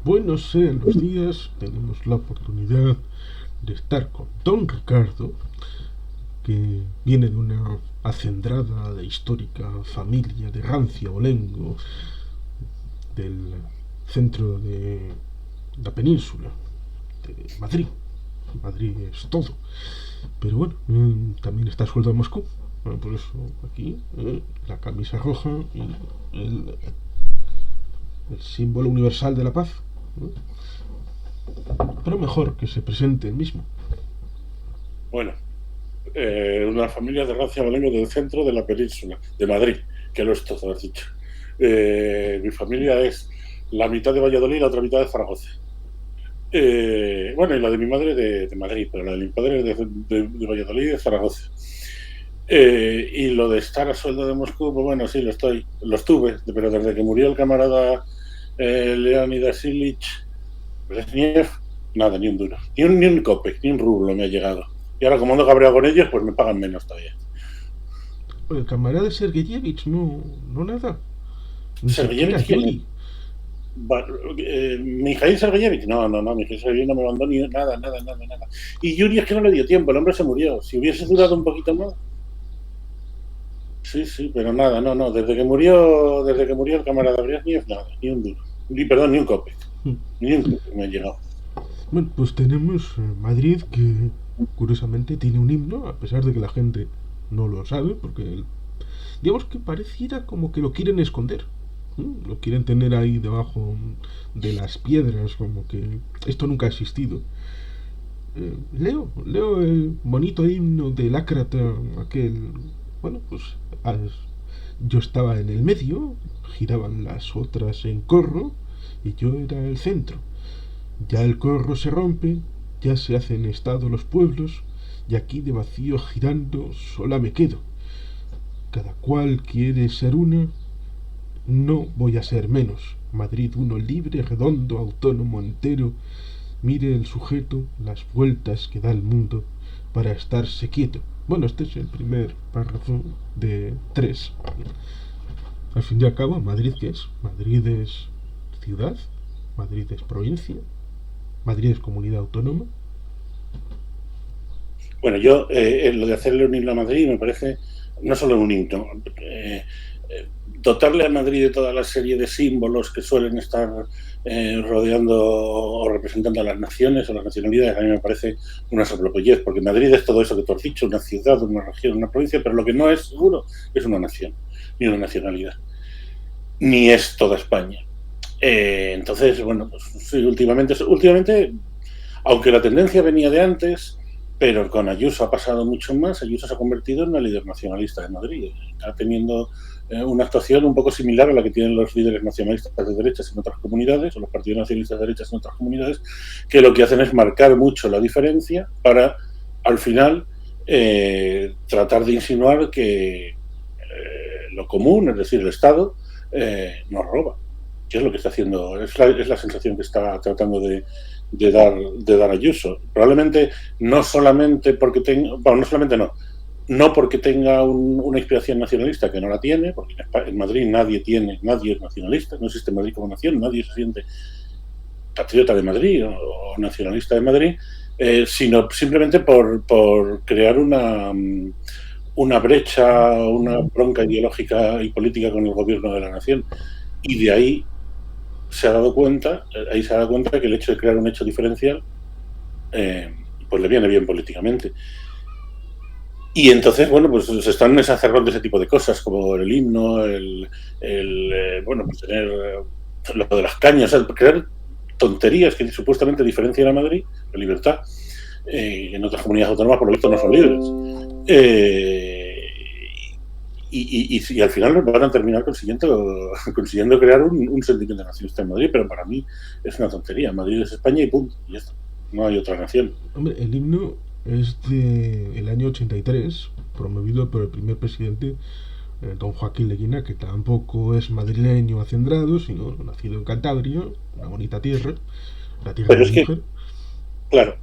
Buenos sean los días, tenemos la oportunidad de estar con don Ricardo, que viene de una acendrada de histórica familia de Rancia Olengo, del centro de la península, de Madrid. Madrid es todo. Pero bueno, también está sueldo a Moscú. Por eso aquí la camisa roja y el, el símbolo universal de la paz. Pero mejor que se presente el mismo. Bueno, una familia de raza Malengo del centro de la península, de Madrid, que lo es todo, has dicho. Mi familia es la mitad de Valladolid y la otra mitad de Zaragoza. Bueno, y la de mi madre de Madrid, pero la de mi padre de Valladolid y de Zaragoza. Y lo de estar a sueldo de Moscú, pues bueno, sí, lo estuve, pero desde que murió el camarada Leonidas Ilich Brezhnev, nada, ni un duro, ni un copec, ni un rublo me ha llegado. Y ahora, como ando cabreado con ellos, pues me pagan menos todavía. El camarada Sergeyevich no, no nada. Ni siquiera ¿Sergeyevich quién es? Yuri. Mijail Sergeyevich, no, Mijail Sergeyevich no me mandó ni nada. Y Yuri es que no le dio tiempo, el hombre se murió. Si hubiese durado un poquito más. Sí, pero nada, no. Desde que murió el camarada Brezhnev, nada, ni un duro. Perdón, ni un copec. Ni un copec me ha llegado. Bueno, pues tenemos Madrid, que curiosamente tiene un himno, a pesar de que la gente no lo sabe, porque digamos que pareciera como que lo quieren esconder. Lo quieren tener ahí debajo de las piedras, como que esto nunca ha existido. Leo el bonito himno del Ácrata, aquel. Bueno, pues yo estaba en el medio, giraban las otras en corro y yo era el centro. Ya el corro se rompe, ya se hacen estado los pueblos, y aquí de vacío girando sola me quedo. Cada cual quiere ser una, no voy a ser menos. Madrid uno libre, redondo, autónomo, entero. Mire el sujeto las vueltas que da el mundo para estarse quieto. Bueno, este es el primer párrafo de tres. Al fin y al cabo, ¿Madrid qué es? Madrid es ciudad, Madrid es provincia, Madrid es comunidad autónoma. Bueno, yo lo de hacerle un himno a Madrid me parece no solo un himno, dotarle a Madrid de toda la serie de símbolos que suelen estar rodeando o representando a las naciones o las nacionalidades, a mí me parece una soplapollez, porque Madrid es todo eso que tú has dicho, una ciudad, una región, una provincia, pero lo que no es seguro es una nación, ni una nacionalidad, ni es toda España. Entonces, bueno, pues sí, últimamente, aunque la tendencia venía de antes, pero con Ayuso ha pasado mucho más. Ayuso se ha convertido en una líder nacionalista de Madrid. Está teniendo una actuación un poco similar a la que tienen los líderes nacionalistas de derechas en otras comunidades, o los partidos nacionalistas de derechas en otras comunidades, que lo que hacen es marcar mucho la diferencia para, al final, tratar de insinuar que lo común, es decir, el Estado, nos roba. ¿Qué es lo que está haciendo? Es la sensación que está tratando de dar Ayuso. Probablemente no solamente porque tenga, bueno, no porque tenga una inspiración nacionalista, que no la tiene, porque en Madrid nadie es nacionalista, no existe Madrid como nación, nadie se siente patriota de Madrid o nacionalista de Madrid, sino simplemente por crear una brecha, una bronca ideológica y política con el gobierno de la nación. Y de ahí se ha dado cuenta que el hecho de crear un hecho diferencial pues le viene bien políticamente. Y entonces, bueno, pues se están exacerbando ese tipo de cosas, como el himno, bueno, pues tener lo de las cañas, crear tonterías que supuestamente diferencian a Madrid, la libertad, en otras comunidades autónomas por lo visto no son libres. Y al final van a terminar consiguiendo crear un sentimiento nacionalista en Madrid, pero para mí es una tontería. Madrid es España y punto, y ya está. No hay otra nación. Hombre, el himno es del año 83, promovido por el primer presidente, don Joaquín Leguina, que tampoco es madrileño hacendrado, sino nacido en Cantabria, una bonita tierra, la tierra de Pero mi es que, mujer. claro,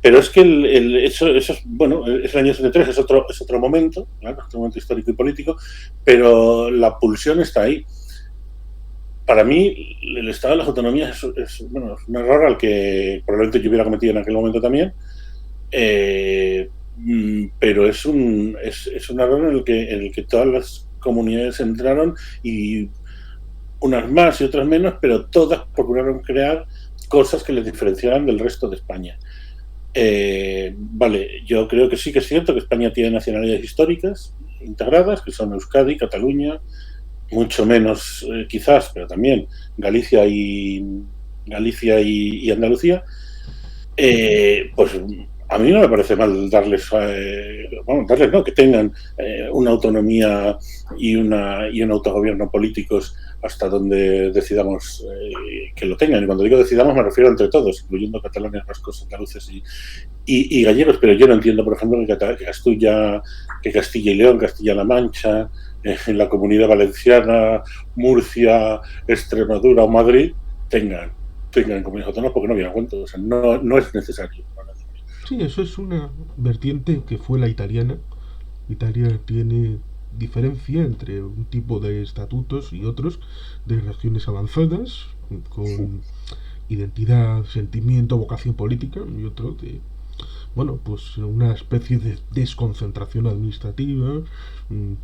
pero es que eso es, bueno, es el año 73, es otro momento, claro, es otro momento histórico y político, pero la pulsión está ahí. para mí el estado de las autonomías bueno, es un error al que probablemente yo hubiera cometido en aquel momento también, pero es un error en el que todas las comunidades entraron, y unas más y otras menos, pero todas procuraron crear cosas que les diferenciaran del resto de España. Vale, yo creo que sí que es cierto que España tiene nacionalidades históricas integradas, que son Euskadi, Cataluña, mucho menos quizás, pero también Galicia y Andalucía. Pues a mí no me parece mal darles, no, que tengan una autonomía y un autogobierno políticos hasta donde decidamos que lo tengan. Y cuando digo decidamos me refiero entre todos, incluyendo catalanes, vascos, andaluces y gallegos, pero yo no entiendo, por ejemplo, que Castilla y León, Castilla-La Mancha, en la Comunidad Valenciana, Murcia, Extremadura o Madrid tengan comunidades autónomas, porque no viene a cuento. O sea, no es necesario. Sí, eso es una vertiente que fue la italiana. Italia tiene diferencia entre un tipo de estatutos y otros de regiones avanzadas, con identidad, sentimiento, vocación política, y otro de, bueno, pues una especie de desconcentración administrativa,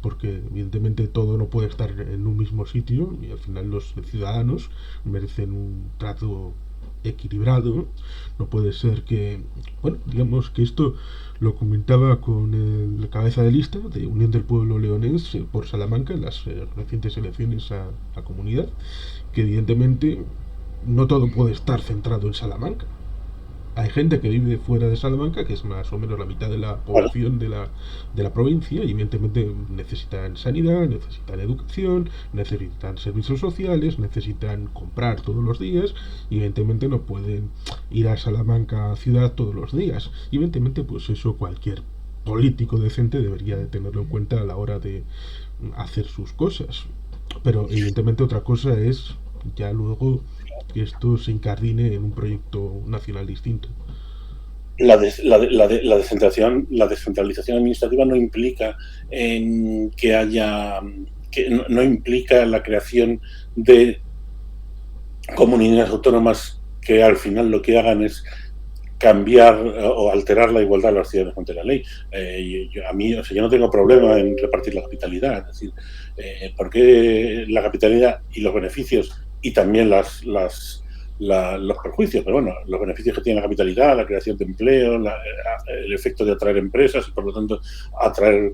porque evidentemente todo no puede estar en un mismo sitio y al final los ciudadanos merecen un trato equilibrado. No puede ser que, bueno, digamos que esto lo comentaba con el cabeza de lista de Unión del Pueblo Leonés por Salamanca en las recientes elecciones a comunidad, que evidentemente no todo puede estar centrado en Salamanca. Hay gente que vive fuera de Salamanca, que es más o menos la mitad de la Bueno, población de la provincia, y evidentemente necesitan sanidad, necesitan educación, necesitan servicios sociales, necesitan comprar todos los días, y evidentemente no pueden ir a Salamanca ciudad todos los días. Y evidentemente, pues eso cualquier político decente debería de tenerlo en cuenta a la hora de hacer sus cosas. Pero evidentemente otra cosa es ya luego que esto se incardine en un proyecto nacional distinto. La descentralización administrativa no implica no implica la creación de comunidades autónomas que al final lo que hagan es cambiar o alterar la igualdad de los ciudadanos ante la ley. Yo no tengo problema en repartir la capitalidad. Es decir, porque la capitalidad y los beneficios y también los perjuicios, pero bueno, los beneficios que tiene la capitalidad, la creación de empleo, el efecto de atraer empresas y por lo tanto atraer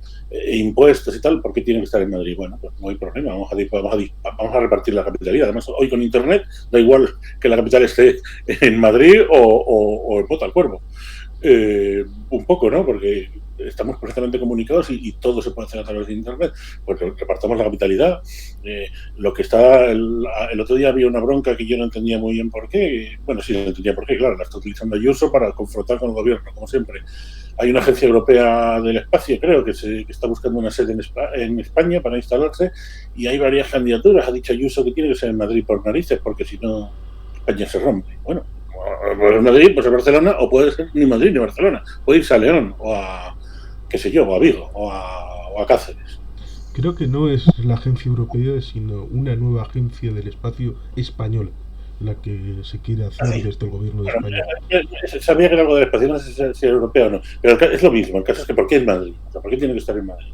impuestos y tal, ¿por qué tienen que estar en Madrid? Bueno, pues no hay problema, vamos a repartir la capitalidad. Además, hoy con Internet da igual que la capital esté en Madrid o en Bota al Cuervo. Un poco, ¿no? Porque estamos perfectamente comunicados y todo se puede hacer a través de Internet. Pues repartamos la capitalidad. Lo que está el otro día había una bronca que yo no entendía muy bien por qué. Bueno, sí, no entendía por qué, claro, la está utilizando Ayuso para confrontar con el gobierno, como siempre. Hay una agencia europea del espacio, creo, que está buscando una sede en España para instalarse, y hay varias candidaturas. Ha dicho Ayuso que tiene que ser en Madrid por narices, porque si no, España se rompe. Bueno, pues Madrid, pues a Barcelona, o puede ser ni Madrid ni Barcelona, puede irse a León o a, qué sé yo, o a Vigo o a Cáceres. Creo que no es la agencia europea, sino una nueva agencia del espacio española, la que se quiere hacer Así. desde el gobierno de Bueno, España. sabía que era algo del espacio, no sé si es europeo o no, pero es lo mismo. El caso es que ¿por qué en Madrid? O sea, ¿por qué tiene que estar en Madrid?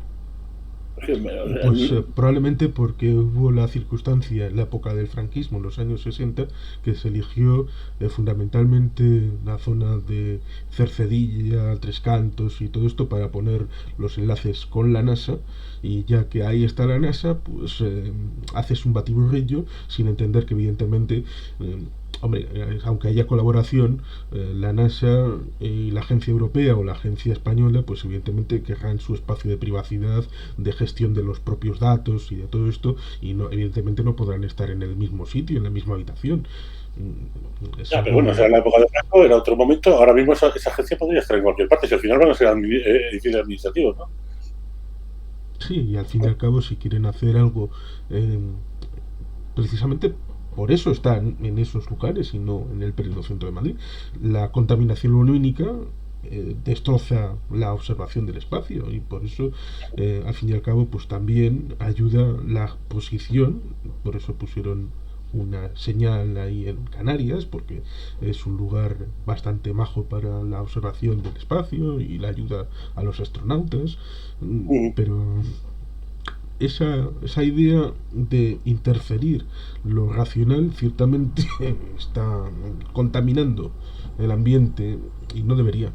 Pues probablemente porque hubo la circunstancia en la época del franquismo, en los años 60, que se eligió fundamentalmente la zona de Cercedilla, Tres Cantos y todo esto para poner los enlaces con la NASA, y ya que ahí está la NASA, pues haces un batiburrillo sin entender que evidentemente... hombre, aunque haya colaboración, la NASA y la agencia europea o la agencia española, pues evidentemente querrán su espacio de privacidad, de gestión de los propios datos y de todo esto, y no, evidentemente no podrán estar en el mismo sitio, en la misma habitación. Es ya, pero algo... bueno, o sea, en la época de Franco era otro momento. Ahora mismo esa agencia podría estar en cualquier parte, si al final van a ser edificios administrativos, ¿no? Sí, y al fin y al cabo, si quieren hacer algo, eh, precisamente por eso están en esos lugares y no en el pleno centro de Madrid. La contaminación lumínica destroza la observación del espacio, y por eso al fin y al cabo pues también ayuda la posición. Por eso pusieron una señal ahí en Canarias, porque es un lugar bastante majo para la observación del espacio y la ayuda a los astronautas. Pero esa idea de interferir lo racional ciertamente está contaminando el ambiente y no debería.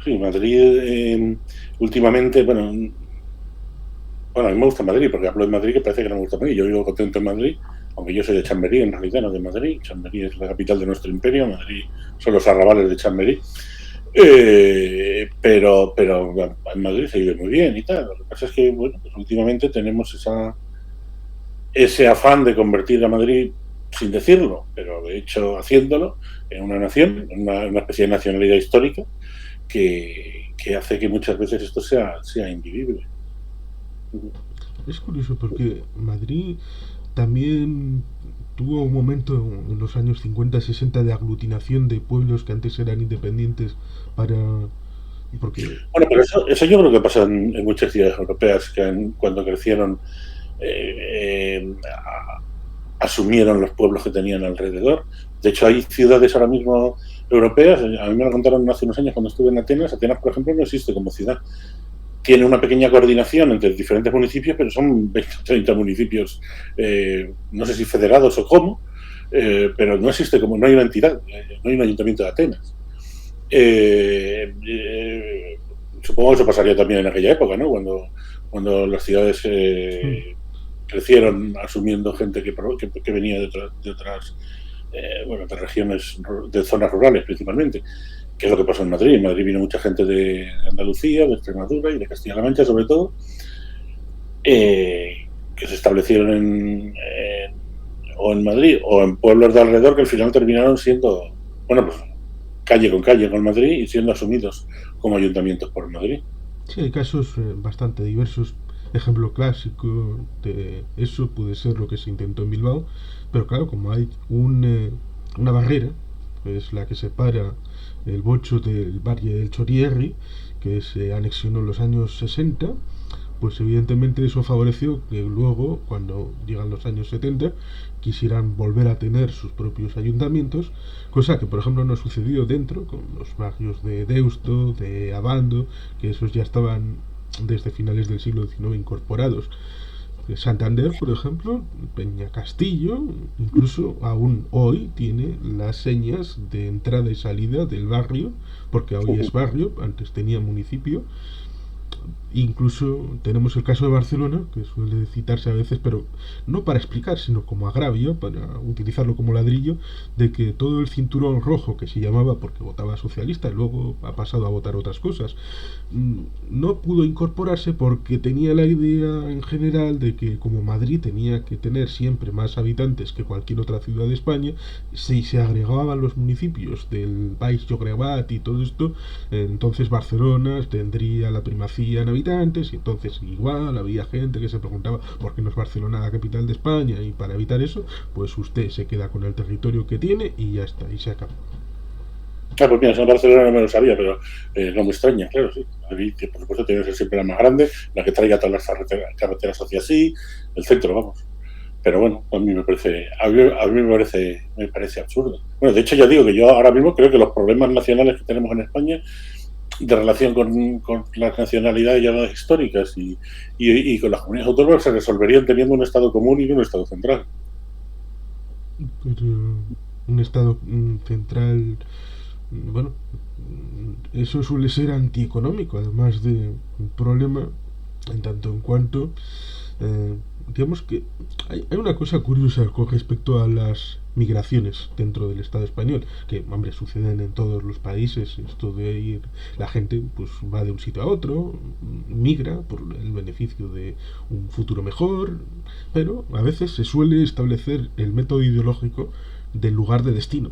Sí, Madrid últimamente, bueno, a mí me gusta Madrid, porque hablo de Madrid que parece que no me gusta Madrid. Yo vivo contento en Madrid, aunque yo soy de Chamberí, en realidad, no de Madrid. Chamberí es la capital de nuestro imperio, Madrid son los arrabales de Chamberí. Pero en Madrid se vive muy bien y tal. Lo que pasa es que, bueno, pues últimamente tenemos ese afán de convertir a Madrid, sin decirlo, pero de hecho haciéndolo, en una nación, en una especie de nacionalidad histórica, que hace que muchas veces esto sea invivible. Es curioso porque Madrid también tuvo un momento en los años 50-60 de aglutinación de pueblos que antes eran independientes para... Porque... Bueno, pero eso yo creo que pasa en muchas ciudades europeas que cuando crecieron asumieron los pueblos que tenían alrededor. De hecho, hay ciudades ahora mismo europeas, a mí me lo contaron hace unos años cuando estuve en Atenas. Atenas, por ejemplo, no existe como ciudad. Tiene una pequeña coordinación entre diferentes municipios, pero son 20 o 30 municipios, no sé si federados o cómo, pero no existe no hay una entidad, no hay un ayuntamiento de Atenas. Supongo que eso pasaría también en aquella época, ¿no? Cuando las ciudades crecieron asumiendo gente que venía de otras de regiones, de zonas rurales principalmente, que es lo que pasó en Madrid. En Madrid vino mucha gente de Andalucía, de Extremadura y de Castilla-La Mancha, sobre todo, que se establecieron o en Madrid o en pueblos de alrededor que al final terminaron siendo, bueno, pues calle con Madrid y siendo asumidos como ayuntamientos por Madrid. Sí, hay casos bastante diversos. Ejemplo clásico de eso puede ser lo que se intentó en Bilbao, pero claro, como hay una barrera, que es la que separa el Bocho del Valle del Chorierri, que se anexionó en los años 60, pues evidentemente eso favoreció que luego, cuando llegan los años 70, quisieran volver a tener sus propios ayuntamientos, cosa que por ejemplo no sucedió dentro, con los barrios de Deusto, de Abando, que esos ya estaban desde finales del siglo XIX incorporados. Santander, por ejemplo, Peña Castillo, incluso aún hoy tiene las señas de entrada y salida del barrio, porque hoy es barrio, antes tenía municipio. Incluso tenemos el caso de Barcelona, que suele citarse a veces, pero no para explicar, sino como agravio, para utilizarlo como ladrillo, de que todo el cinturón rojo, que se llamaba porque votaba socialista y luego ha pasado a votar otras cosas, no pudo incorporarse porque tenía la idea en general de que como Madrid tenía que tener siempre más habitantes que cualquier otra ciudad de España, si se agregaban los municipios del Baix Llobregat y todo esto, entonces Barcelona tendría la primacía en habitantes, y entonces igual había gente que se preguntaba por qué no es Barcelona la capital de España, y para evitar eso, pues usted se queda con el territorio que tiene y ya está, y se acaba. Pues mira, en Barcelona no me lo sabía, pero no me extraña, claro, sí. Madrid, que por supuesto tiene que ser siempre la más grande, la que traiga todas las carreteras hacia sí, el centro, vamos. Pero bueno, a mí me parece absurdo. Bueno, de hecho ya digo que yo ahora mismo creo que los problemas nacionales que tenemos en España de relación con las nacionalidades llamadas históricas y con las comunidades autónomas se resolverían teniendo un Estado común y un Estado central. Pero un Estado central, bueno, eso suele ser antieconómico, además de un problema en tanto en cuanto digamos que hay una cosa curiosa con respecto a las migraciones dentro del Estado español, que hombre suceden en todos los países, esto de ir, la gente pues va de un sitio a otro, migra por el beneficio de un futuro mejor, pero a veces se suele establecer el método ideológico del lugar de destino,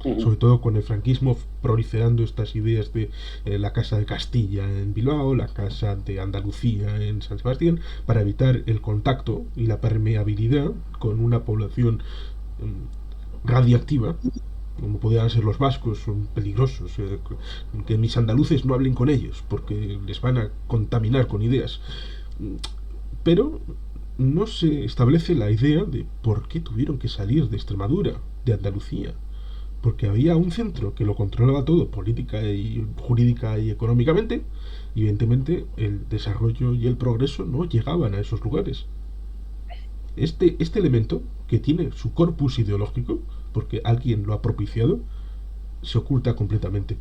sobre todo con el franquismo proliferando estas ideas de la Casa de Castilla en Bilbao, la Casa de Andalucía en San Sebastián, para evitar el contacto y la permeabilidad con una población radiactiva, como podrían ser los vascos, son peligrosos, que mis andaluces no hablen con ellos porque les van a contaminar con ideas. Pero no se establece la idea de por qué tuvieron que salir de Extremadura, de Andalucía, porque había un centro que lo controlaba todo, política y jurídica y económicamente, y evidentemente el desarrollo y el progreso no llegaban a esos lugares. Este elemento, que tiene su corpus ideológico, porque alguien lo ha propiciado, se oculta completamente,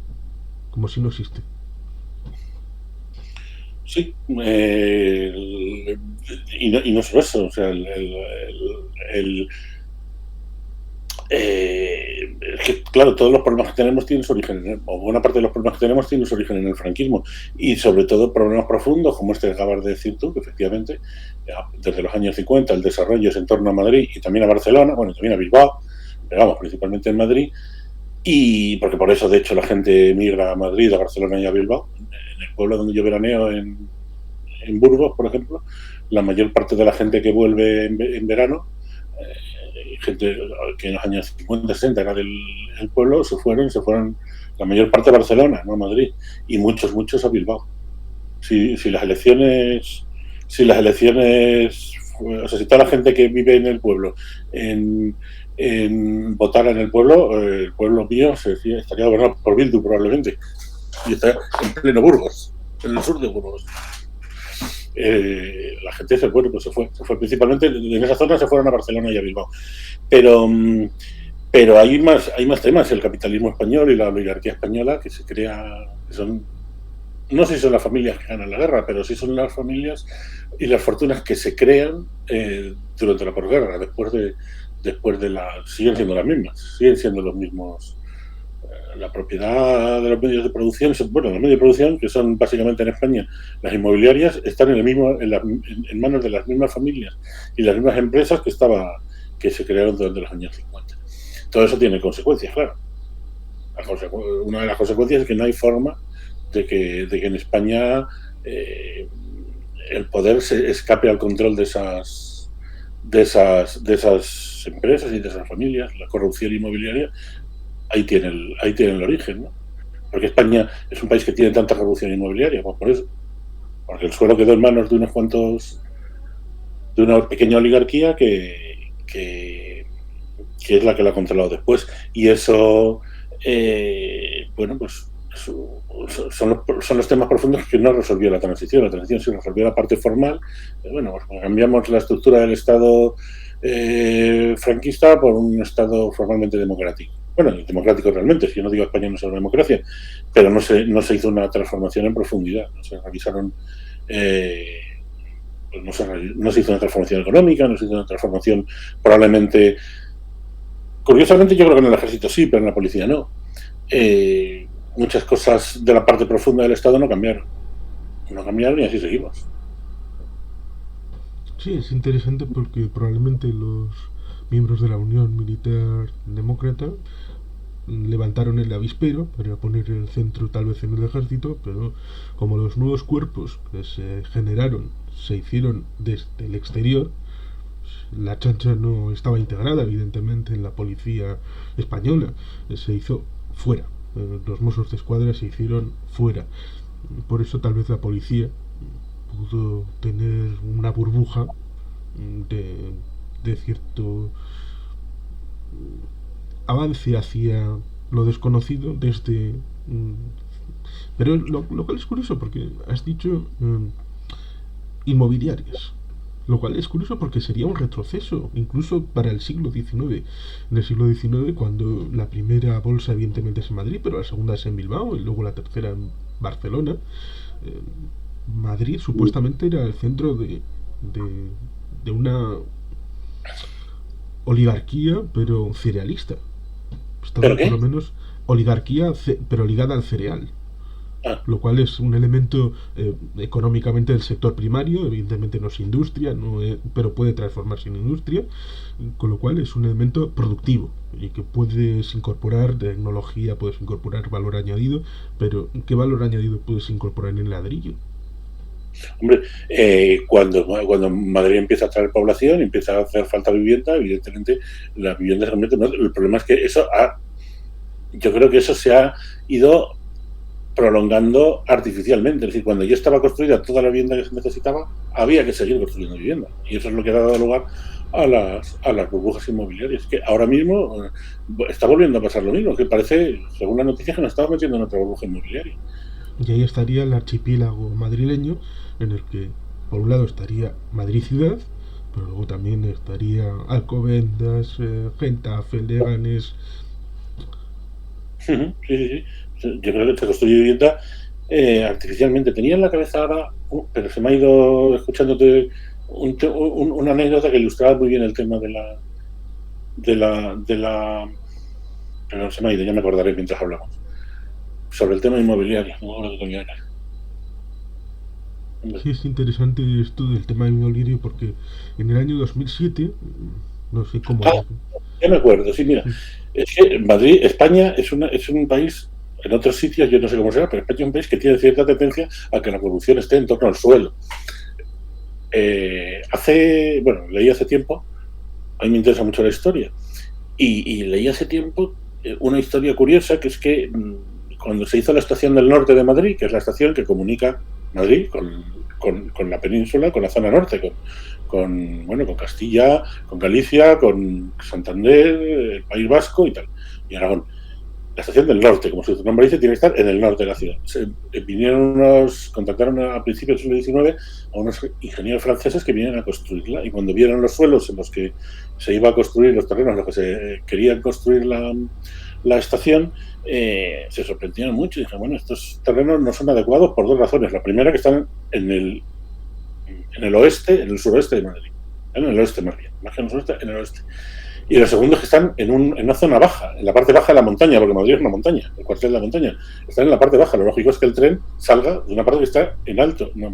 como si no existe. Sí, y no solo eso, o sea, el, es que, claro, todos los problemas que tenemos tienen su origen, o buena parte de los problemas que tenemos tienen su origen en el franquismo, y sobre todo problemas profundos, como este que acabas de decir tú, que efectivamente, desde los años 50 el desarrollo es en torno a Madrid y también a Barcelona, bueno, también a Bilbao, pero vamos, principalmente en Madrid, y porque por eso, de hecho, la gente migra a Madrid, a Barcelona y a Bilbao. En el pueblo donde yo veraneo, en Burgos, por ejemplo, la mayor parte de la gente que vuelve en verano, gente que en los años 50, 60 era del pueblo, se fueron la mayor parte a Barcelona, no a Madrid, y muchos a Bilbao. Si las elecciones, o sea, si toda la gente que vive en el pueblo votara en el pueblo mío estaría gobernado por Bildu probablemente, y está en pleno Burgos, en el sur de Burgos. La gente se fue principalmente en esa zona, se fueron a Barcelona y a Bilbao, pero hay más temas, el capitalismo español y la oligarquía española que se crea, que son, no sé si son las familias que ganan la guerra, pero sí son las familias y las fortunas que se crean durante la posguerra, después de siguen siendo las mismas, siguen siendo los mismos. La propiedad de los medios de producción, bueno, los medios de producción, que son básicamente en España las inmobiliarias, están en manos de las mismas familias y las mismas empresas que se crearon durante los años 50. Todo eso tiene consecuencias, claro. Una de las consecuencias es que no hay forma de que en España el poder se escape al control de esas empresas y de esas familias. La corrupción inmobiliaria ahí tiene el origen, ¿no? Porque España es un país que tiene tanta corrupción inmobiliaria, pues por eso. Porque el suelo quedó en manos de de una pequeña oligarquía que es la que la ha controlado después. Y eso, bueno, pues son los temas profundos que no resolvió la transición. La transición sí resolvió la parte formal. Bueno, pues cambiamos la estructura del Estado franquista por un Estado formalmente democrático. Bueno, democrático realmente, si yo no digo España no es una democracia, pero no se hizo una transformación en profundidad, no se revisaron, pues no se hizo una transformación económica, no se hizo una transformación probablemente, curiosamente yo creo que en el ejército sí, pero en la policía no. Muchas cosas de la parte profunda del Estado no cambiaron y así seguimos. Sí, es interesante porque probablemente los miembros de la Unión Militar Demócrata levantaron el avispero para poner el centro tal vez en el ejército, pero como los nuevos cuerpos que se generaron se hicieron desde el exterior, la chancha no estaba integrada evidentemente en la policía española, se hizo fuera, los Mossos de Escuadra se hicieron fuera, por eso tal vez la policía pudo tener una burbuja de cierto avance hacia lo desconocido desde... Pero lo cual es curioso porque has dicho inmobiliarias, lo cual es curioso porque sería un retroceso incluso para el siglo XIX. En el siglo XIX, cuando la primera bolsa evidentemente es en Madrid, pero la segunda es en Bilbao y luego la tercera en Barcelona, Madrid supuestamente era el centro de una oligarquía, pero cerealista. Estaba ¿Pero por qué? lo menos oligarquía, pero ligada al cereal. Ah, Lo cual es un elemento económicamente del sector primario, evidentemente no es industria, pero puede transformarse en industria, con lo cual es un elemento productivo y que puedes incorporar tecnología, puedes incorporar valor añadido, pero ¿qué valor añadido puedes incorporar en el ladrillo? hombre, cuando Madrid empieza a traer población, empieza a hacer falta vivienda, evidentemente la vivienda se convierte en... El problema es que yo creo que eso se ha ido prolongando artificialmente. Es decir, cuando ya estaba construida toda la vivienda que se necesitaba, había que seguir construyendo vivienda. Y eso es lo que ha dado lugar a las burbujas inmobiliarias. Que ahora mismo está volviendo a pasar lo mismo, que parece, según las noticias, que nos estamos metiendo en otra burbuja inmobiliaria. Y ahí estaría el archipiélago madrileño, en el que por un lado estaría Madrid ciudad, pero luego también estaría Alcobendas, Getafe, Leganés. Sí, sí, sí. Yo creo que se construye vivienda artificialmente. Tenía en la cabeza ahora, pero se me ha ido escuchándote una anécdota que ilustraba muy bien el tema pero se me ha ido, ya me acordaré mientras hablamos. Sobre el tema inmobiliario, no lo que coño era. Sí, es interesante esto del tema inmobiliario porque en el año 2007, no sé cómo... Ya me acuerdo, sí, mira. Es que Madrid, España, es un país, en otros sitios yo no sé cómo será, pero España es un país que tiene cierta tendencia a que la corrupción esté en torno al suelo. Leí hace tiempo, a mí me interesa mucho la historia, y leí hace tiempo una historia curiosa, que es que cuando se hizo la estación del norte de Madrid, que es la estación que comunica Madrid con la península, con la zona norte, con Castilla, con Galicia, con Santander, el País Vasco y tal, y Aragón. La estación del norte, como su nombre dice, tiene que estar en el norte de la ciudad. Contactaron a principios del siglo XIX a unos ingenieros franceses que vinieron a construirla, y cuando vieron los suelos en los que se iba a construir, los terrenos en los que se quería construir la estación, se sorprendieron mucho y dijeron, bueno, estos terrenos no son adecuados por dos razones. La primera, que están en el oeste, en el suroeste de Madrid. En el oeste, más bien. Más que en el sureste, en el oeste. Y lo segundo es que están en una zona baja, en la parte baja de la montaña, porque Madrid es una montaña, el cuartel de la montaña. Están en la parte baja. Lo lógico es que el tren salga de una parte que está en alto. No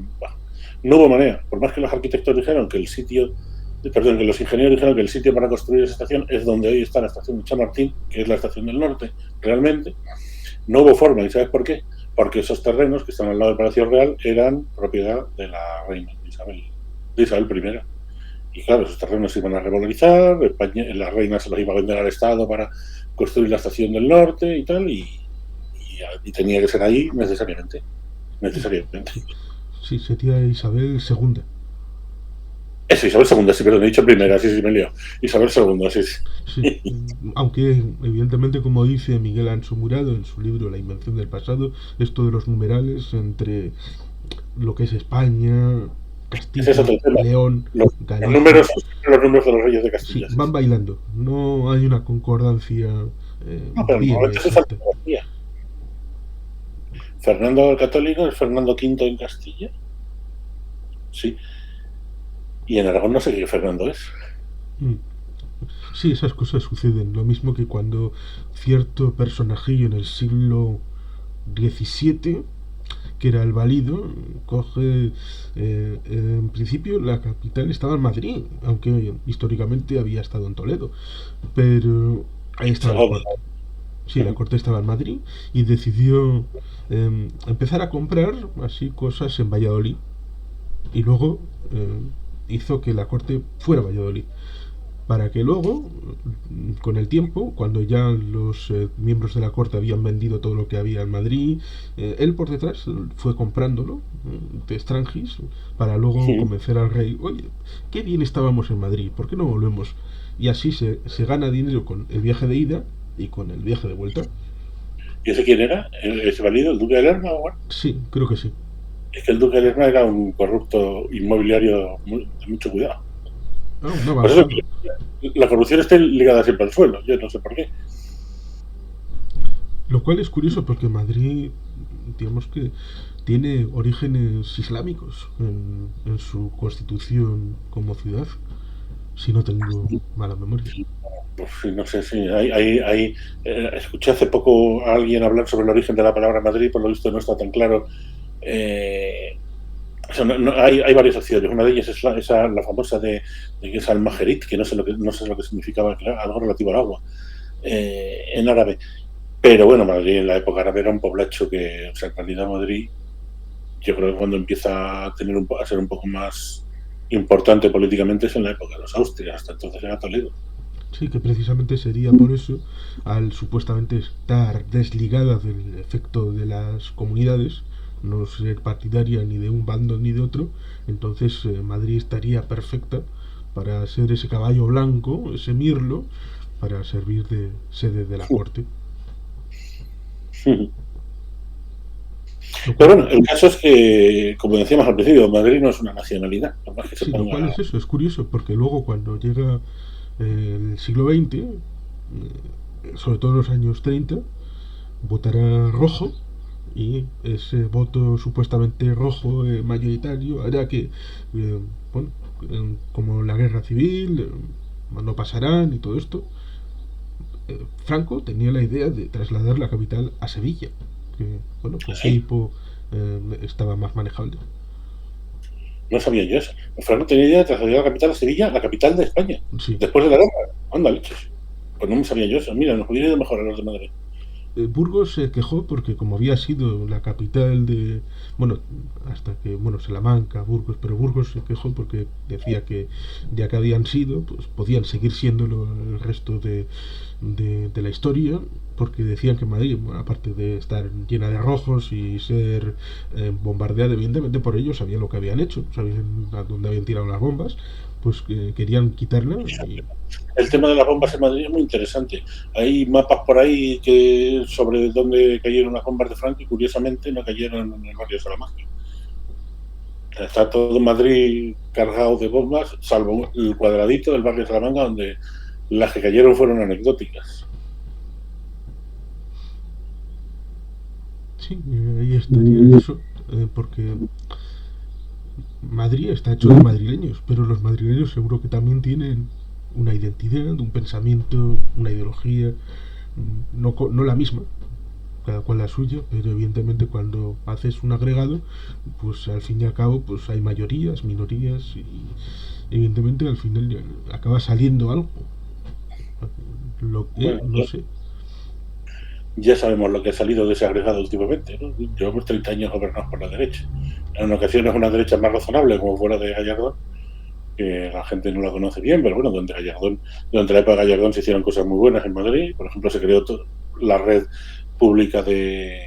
hubo manera. Por más que los arquitectos dijeron que que los ingenieros dijeron que el sitio para construir esa estación es donde hoy está la estación de Chamartín, que es la estación del norte, realmente, no hubo forma. ¿Y sabes por qué? Porque esos terrenos que están al lado del Palacio Real eran propiedad de la reina de Isabel I. Y claro, esos terrenos se iban a revalorizar, la reina se los iba a vender al Estado para construir la estación del norte y tal, y tenía que ser ahí necesariamente. Sí, sería Isabel II. Eso, Isabel II, sí, perdón, he dicho primera, sí, me he liado. Isabel II, sí. Sí, aunque evidentemente, como dice Miguel Anso Murado en su libro La invención del pasado, esto de los numerales entre lo que es España, Castilla, León, Galicia, los números de los reyes de Castilla. Sí, van bailando, no hay una concordancia. Fernando el Católico es Fernando V en Castilla. Sí. Y en Aragón no sé qué Fernando es. Sí, esas cosas suceden. Lo mismo que cuando cierto personajillo en el siglo XVII, que era el Valido, coge, en principio la capital estaba en Madrid, aunque históricamente había estado en Toledo, pero ahí estaba la corte. Sí, la corte estaba en Madrid y decidió empezar a comprar así cosas en Valladolid, y luego hizo que la corte fuera a Valladolid, para que luego, con el tiempo, cuando ya los miembros de la corte habían vendido todo lo que había en Madrid, él por detrás fue comprándolo de extranjis, para luego convencer al rey, oye, qué bien estábamos en Madrid, ¿por qué no volvemos? Y así se gana dinero con el viaje de ida y con el viaje de vuelta. ¿Y ese quién era? ¿Ese Valido? ¿El duque de Lerma? Bueno. Sí, creo que sí. Es que el duque de Lerma era un corrupto inmobiliario de mucho cuidado. No, pues eso, la corrupción está ligada siempre al suelo, yo no sé por qué. Lo cual es curioso porque Madrid, digamos que tiene orígenes islámicos en su constitución como ciudad, si no tengo mala memoria. Pues sí, no sé, sí. Escuché hace poco a alguien hablar sobre el origen de la palabra Madrid, por lo visto no está tan claro. Hay varias opciones. Una de ellas es la famosa de que es al-Majerit, que no sé lo que significaba, algo relativo al agua en árabe. Pero bueno, Madrid en la época árabe era un poblacho que, o sea, en realidad Madrid, yo creo que cuando empieza a ser un poco más importante políticamente es en la época de los Austrias, hasta entonces era Toledo. Sí, que precisamente sería por eso, al supuestamente estar desligada del efecto de las comunidades, no ser partidaria ni de un bando ni de otro, entonces Madrid estaría perfecta para ser ese caballo blanco, ese mirlo, para servir de sede de la corte. Lo Pero cual, bueno, el caso es que, como decíamos al principio, Madrid no es una nacionalidad, por más que se sí, lo cual ponga. es eso, es curioso, porque luego cuando llega el siglo XX, sobre todo en los años 30, votará rojo y ese voto supuestamente rojo mayoritario hará que, bueno, como la guerra civil, no pasarán y todo esto, Franco tenía la idea de trasladar la capital a Sevilla, que, bueno, con Sí, tiempo estaba más manejable. no sabía yo eso. Franco tenía idea de trasladar la capital a Sevilla, la capital de España, Sí, después de la guerra. Anda, leches. Pues no me sabía yo eso. Mira, nos hubiera ido mejor a los de Madrid. Burgos se quejó porque como había sido la capital de, bueno, hasta que, bueno, Salamanca, Burgos, pero Burgos se quejó porque decía que ya que habían sido, pues podían seguir siéndolo el resto de la historia, porque decían que Madrid, bueno, aparte de estar llena de rojos y ser bombardeada, evidentemente por ellos sabían lo que habían hecho, sabían a dónde habían tirado las bombas, pues querían quitarla y El tema de las bombas en Madrid es muy interesante. Hay mapas por ahí que sobre dónde cayeron las bombas de Franco y curiosamente no cayeron en el barrio de Salamanca. Está todo Madrid cargado de bombas, salvo el cuadradito del barrio de Salamanca donde las que cayeron fueron anecdóticas. sí, ahí estaría eso, porque Madrid está hecho de madrileños, pero los madrileños seguro que también tienen una identidad, un pensamiento, una ideología, no la misma, cada cual la suya, pero evidentemente cuando haces un agregado, pues al fin y al cabo pues hay mayorías, minorías y evidentemente al final acaba saliendo algo. Lo que, Bueno, no sé. ya sabemos lo que ha salido de ese agregado últimamente, ¿no? Llevamos 30 años gobernados por la derecha. En ocasiones una derecha más razonable, como fuera de Gallardón, que la gente no la conoce bien, pero bueno, durante la época de Gallardón se hicieron cosas muy buenas en Madrid. Por ejemplo, se creó la red pública de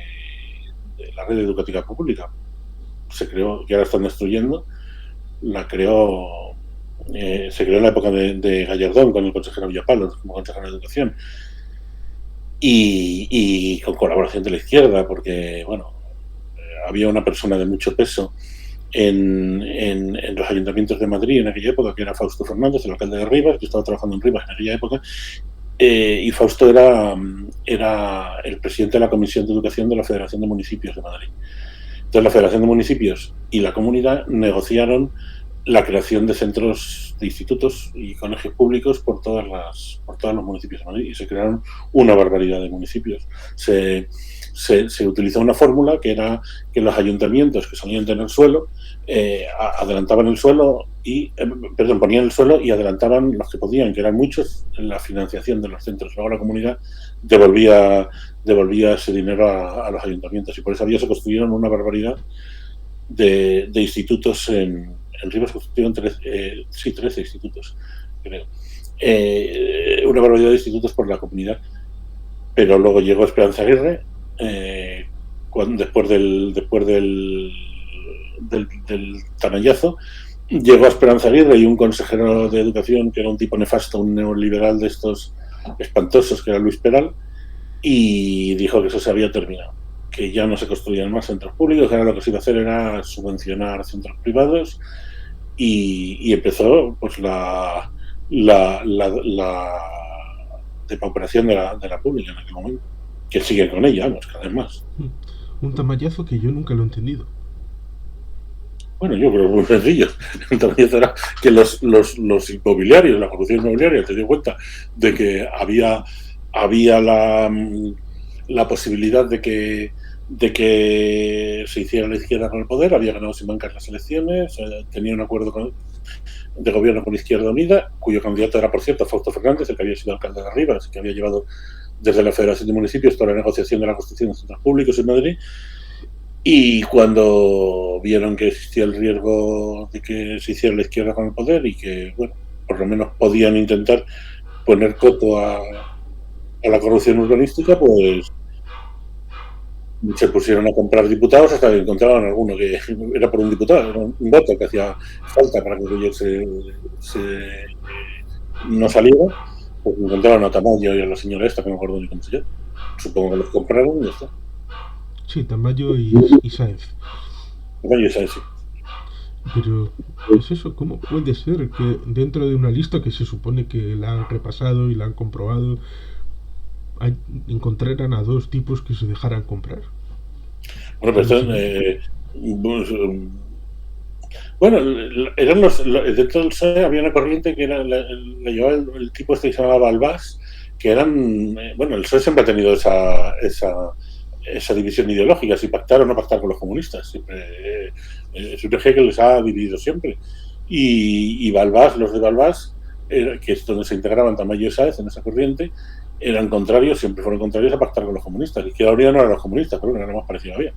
la red educativa pública. Se creó, que ahora están destruyendo, la creó, se creó en la época de Gallardón con el consejero Villapalos como consejero de educación y con colaboración de la izquierda, porque bueno, había una persona de mucho peso en los ayuntamientos de Madrid en aquella época, que era Fausto Fernández, el alcalde de Rivas. Yo estaba trabajando en Rivas en aquella época, y Fausto era el presidente de la Comisión de Educación de la Federación de Municipios de Madrid. Entonces la Federación de Municipios y la Comunidad negociaron la creación de centros de institutos y colegios públicos por todos los municipios de Madrid y se crearon una barbaridad de municipios. Se utilizó una fórmula que era que los ayuntamientos que solían tener suelo adelantaban el suelo ponían el suelo y adelantaban los que podían, que eran muchos, en la financiación de los centros. Luego la comunidad devolvía ese dinero a los ayuntamientos y por esa vía se construyeron una barbaridad de institutos en Rivas. Construyeron 13 institutos, creo. Una barbaridad de institutos por la comunidad. Pero luego llegó Esperanza Aguirre, después del tamallazo, llegó a Esperanza Aguirre y un consejero de educación que era un tipo nefasto, un neoliberal de estos espantosos, que era Luis Peral, y dijo que eso se había terminado, que ya no se construían más centros públicos, que ahora lo que se iba a hacer era subvencionar centros privados y empezó pues la depauperación de la pública en aquel momento, que sigue con ella, vamos, cada vez más. Un tamallazo que yo nunca lo he entendido. Bueno, yo creo que es muy sencillo. Entonces era que los inmobiliarios, la corrupción inmobiliaria, se dio cuenta de que había la posibilidad de que se hiciera la izquierda con el poder, había ganado sin bancas las elecciones, tenía un acuerdo de gobierno con Izquierda Unida, cuyo candidato era, por cierto, Fausto Fernández, el que había sido alcalde de Rivas, que había llevado desde la Federación de Municipios toda la negociación de la construcción de centros públicos en Madrid. Y cuando vieron que existía el riesgo de que se hiciera la izquierda con el poder y que, bueno, por lo menos podían intentar poner coto a la corrupción urbanística, pues se pusieron a comprar diputados hasta que encontraban alguno que era por un diputado, era un voto que hacía falta para que no saliera, pues encontraron a Tamayo y a la señora esta, que no me acuerdo ni cómo se llama. Supongo que los compraron y ya está. Sí, Tamayo y Sáenz. Tamayo y Sáenz, sí. Pero es eso, ¿cómo puede ser que dentro de una lista que se supone que la han repasado y la han comprobado, encontraran a dos tipos que se dejaran comprar? Bueno, pero bueno, eran dentro del PSOE había una corriente que era la llevaba el tipo este que se llamaba Balbás, que eran, bueno, el PSOE siempre ha tenido esa división ideológica, si pactar o no pactar con los comunistas, siempre es un eje que les ha dividido siempre. Y Balbás, los de Balbás, que es donde se integraban Tamayo y Sáenz en esa corriente, eran contrarios, siempre fueron contrarios a pactar con los comunistas. Izquierda Unida no eran los comunistas, pero era lo más parecido había.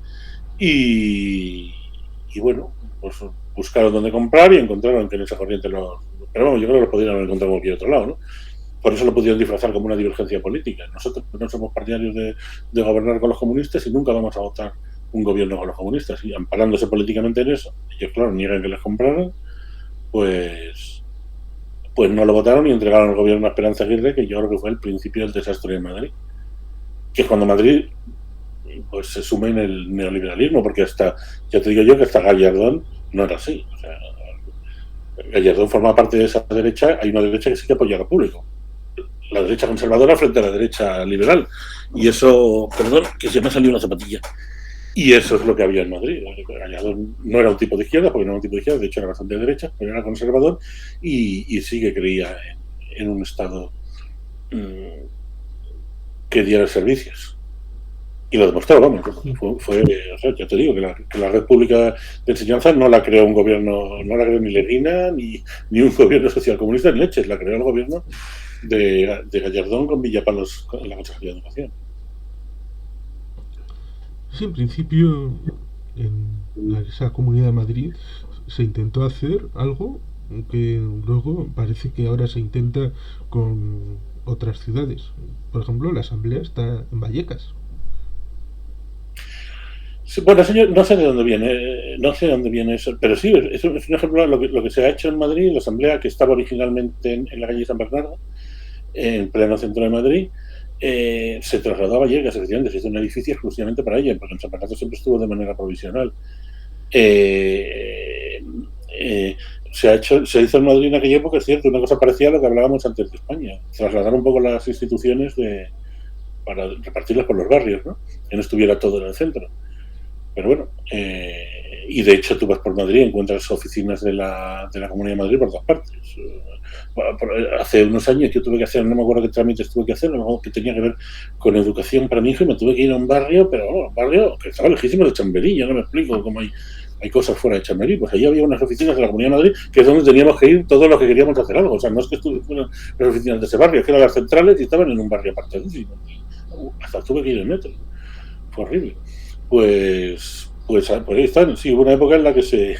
Y bueno, pues buscaron dónde comprar y encontraron que en esa corriente pero vamos, yo creo que lo podrían haber encontrado en cualquier otro lado, ¿no? Por eso lo pudieron disfrazar como una divergencia política. Nosotros no somos partidarios de gobernar con los comunistas y nunca vamos a votar un gobierno con los comunistas. Y amparándose políticamente en eso, ellos, claro, niegan que les compraran, pues no lo votaron y entregaron al gobierno a Esperanza Aguirre, que yo creo que fue el principio del desastre de Madrid. Que es cuando Madrid pues se sume en el neoliberalismo, porque ya te digo yo que hasta Gallardón no era así. O sea, Gallardón forma parte de esa derecha, hay una derecha que sí que apoya al público. La derecha conservadora frente a la derecha liberal. Y eso, perdón, que se me ha salido una zapatilla. Y eso es lo que había en Madrid. Gallardón no era un tipo de izquierda, porque no era un tipo de izquierda, de hecho era bastante de derecha, pero era conservador y sí que creía en un Estado que diera servicios. Y lo demostró, vamos. O sea, ya te digo que la red pública de enseñanza no la creó un gobierno, no la creó ni Leguina, ni un gobierno socialcomunista, ni leches, la creó el gobierno de Gallardón con Villapalos en la Consejería de Educación. Sí, en principio en esa Comunidad de Madrid se intentó hacer algo que luego parece que ahora se intenta con otras ciudades. Por ejemplo, la asamblea está en Vallecas. Sí, bueno, eso yo no sé de dónde viene eso, pero sí, es un ejemplo de lo que se ha hecho en Madrid, la asamblea que estaba originalmente en la calle San Bernardo, en pleno centro de Madrid, se trasladó a Vallecas, efectivamente, se hizo un edificio exclusivamente para ella, porque en San Bernardo siempre estuvo de manera provisional. Se hizo en Madrid en aquella época, es cierto, una cosa parecida a lo que hablábamos antes de España, trasladar un poco las instituciones para repartirlas por los barrios, ¿no? Que no estuviera todo en el centro. Pero bueno, y de hecho tú vas por Madrid y encuentras oficinas de la Comunidad de Madrid por todas partes. Hace unos años yo tuve que hacer, no me acuerdo qué trámites tuve que hacer, algo que tenía que ver con educación para mi hijo y me tuve que ir a un barrio, pero un barrio que estaba lejísimo de Chamberí, yo no me explico cómo hay cosas fuera de Chamberí. Pues allí había unas oficinas de la Comunidad de Madrid que es donde teníamos que ir todos los que queríamos hacer algo. O sea, no es que estuvieran las oficinas de ese barrio, es que eran las centrales y estaban en un barrio apartadísimo. Hasta tuve que ir en metro. Fue horrible. Pues ahí están. Sí, hubo una época en la que se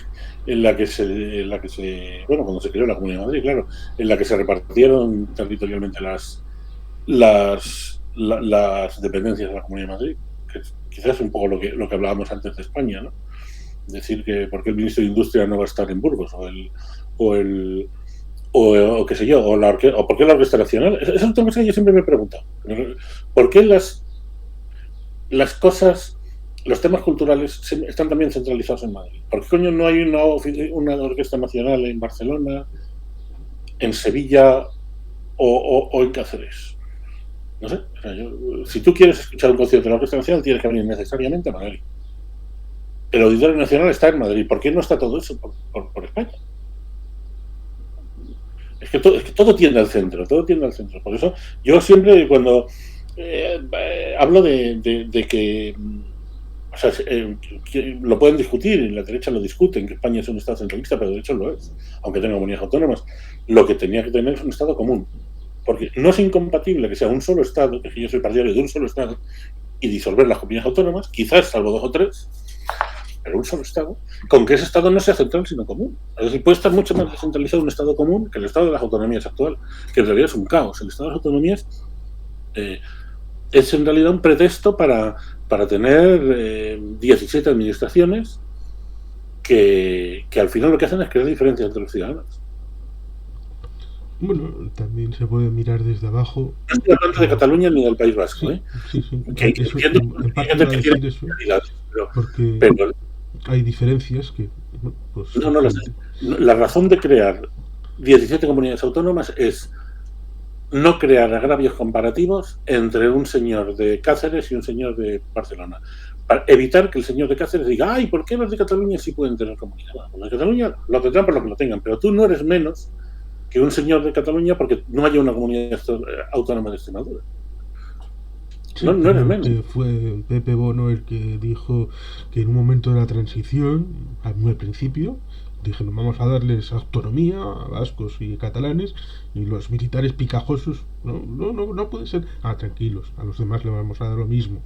bueno, cuando se creó la Comunidad de Madrid, claro, en la que se repartieron territorialmente las dependencias de la Comunidad de Madrid, que quizás es un poco lo que hablábamos antes de España, ¿no? Decir que por qué el ministro de Industria no va a estar en Burgos o qué sé yo, o por qué la Orquesta Nacional. Es un tema que yo siempre me he preguntado. ¿Por qué las cosas, los temas culturales están también centralizados en Madrid? ¿Por qué coño no hay una Orquesta Nacional en Barcelona, en Sevilla o en Cáceres? No sé. O sea, si tú quieres escuchar un concierto de la Orquesta Nacional, tienes que venir necesariamente a Madrid. El Auditorio Nacional está en Madrid. ¿Por qué no está todo eso por España? Es que todo tiende al centro, Por eso yo siempre cuando hablo de que, o sea, lo pueden discutir, y la derecha lo discuten, que España es un Estado centralista, pero de hecho lo es, aunque tenga comunidades autónomas. Lo que tenía que tener es un Estado común, porque no es incompatible que sea un solo Estado, que yo soy partidario de un solo Estado, y disolver las comunidades autónomas, quizás salvo 2 o 3, pero un solo Estado, con que ese Estado no sea central sino común. Es decir, puede estar mucho más descentralizado un Estado común que el Estado de las autonomías actual, que en realidad es un caos. El Estado de las autonomías es en realidad un pretexto para tener 17 administraciones que al final lo que hacen es crear diferencias entre los ciudadanos. Bueno, también se puede mirar desde abajo. No estoy hablando de Cataluña ni del País Vasco, sí, sí. Que Eso, entiendo en parte iba a decir eso, porque pero hay diferencias que, pues, no lo sé. La razón de crear 17 comunidades autónomas es no crear agravios comparativos entre un señor de Cáceres y un señor de Barcelona. Para evitar que el señor de Cáceres diga, ay, ¿por qué los de Cataluña sí pueden tener comunidad? Bueno, los de Cataluña lo tendrán por lo que lo tengan, pero tú no eres menos que un señor de Cataluña porque no haya una comunidad autónoma de Extremadura. Sí, no eres menos. Que fue Pepe Bono el que dijo que en un momento de la transición, muy al principio, dijeron vamos a darles autonomía a vascos y catalanes, y los militares picajosos, no puede ser, tranquilos, a los demás le vamos a dar lo mismo.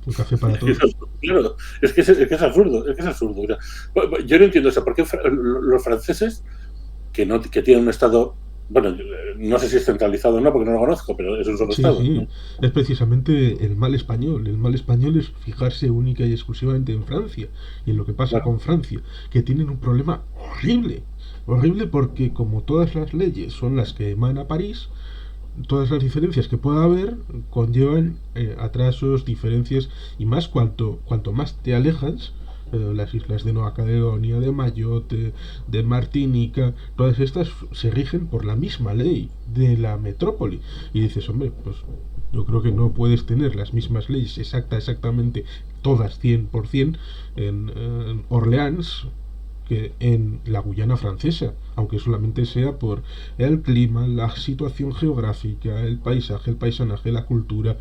Un café para todos. Claro, es que es absurdo, O sea, yo no entiendo eso, ¿por qué los franceses que tienen un Estado, bueno, no sé si es centralizado o no, porque no lo conozco, pero es un solo Estado. Sí. ¿no? Es precisamente el mal español. El mal español es fijarse única y exclusivamente en Francia y en lo que pasa con Francia, que tienen un problema horrible. Horrible porque como todas las leyes son las que emana París, todas las diferencias que pueda haber conllevan atrasos, diferencias, y más cuanto más te alejas, las islas de Nueva Caledonia, de Mayotte, de Martinica, todas estas se rigen por la misma ley de la metrópoli. Y dices, hombre, pues yo creo que no puedes tener las mismas leyes exactamente todas 100% en Orleans que en la Guyana francesa, aunque solamente sea por el clima, la situación geográfica, el paisaje, el paisanaje, la cultura,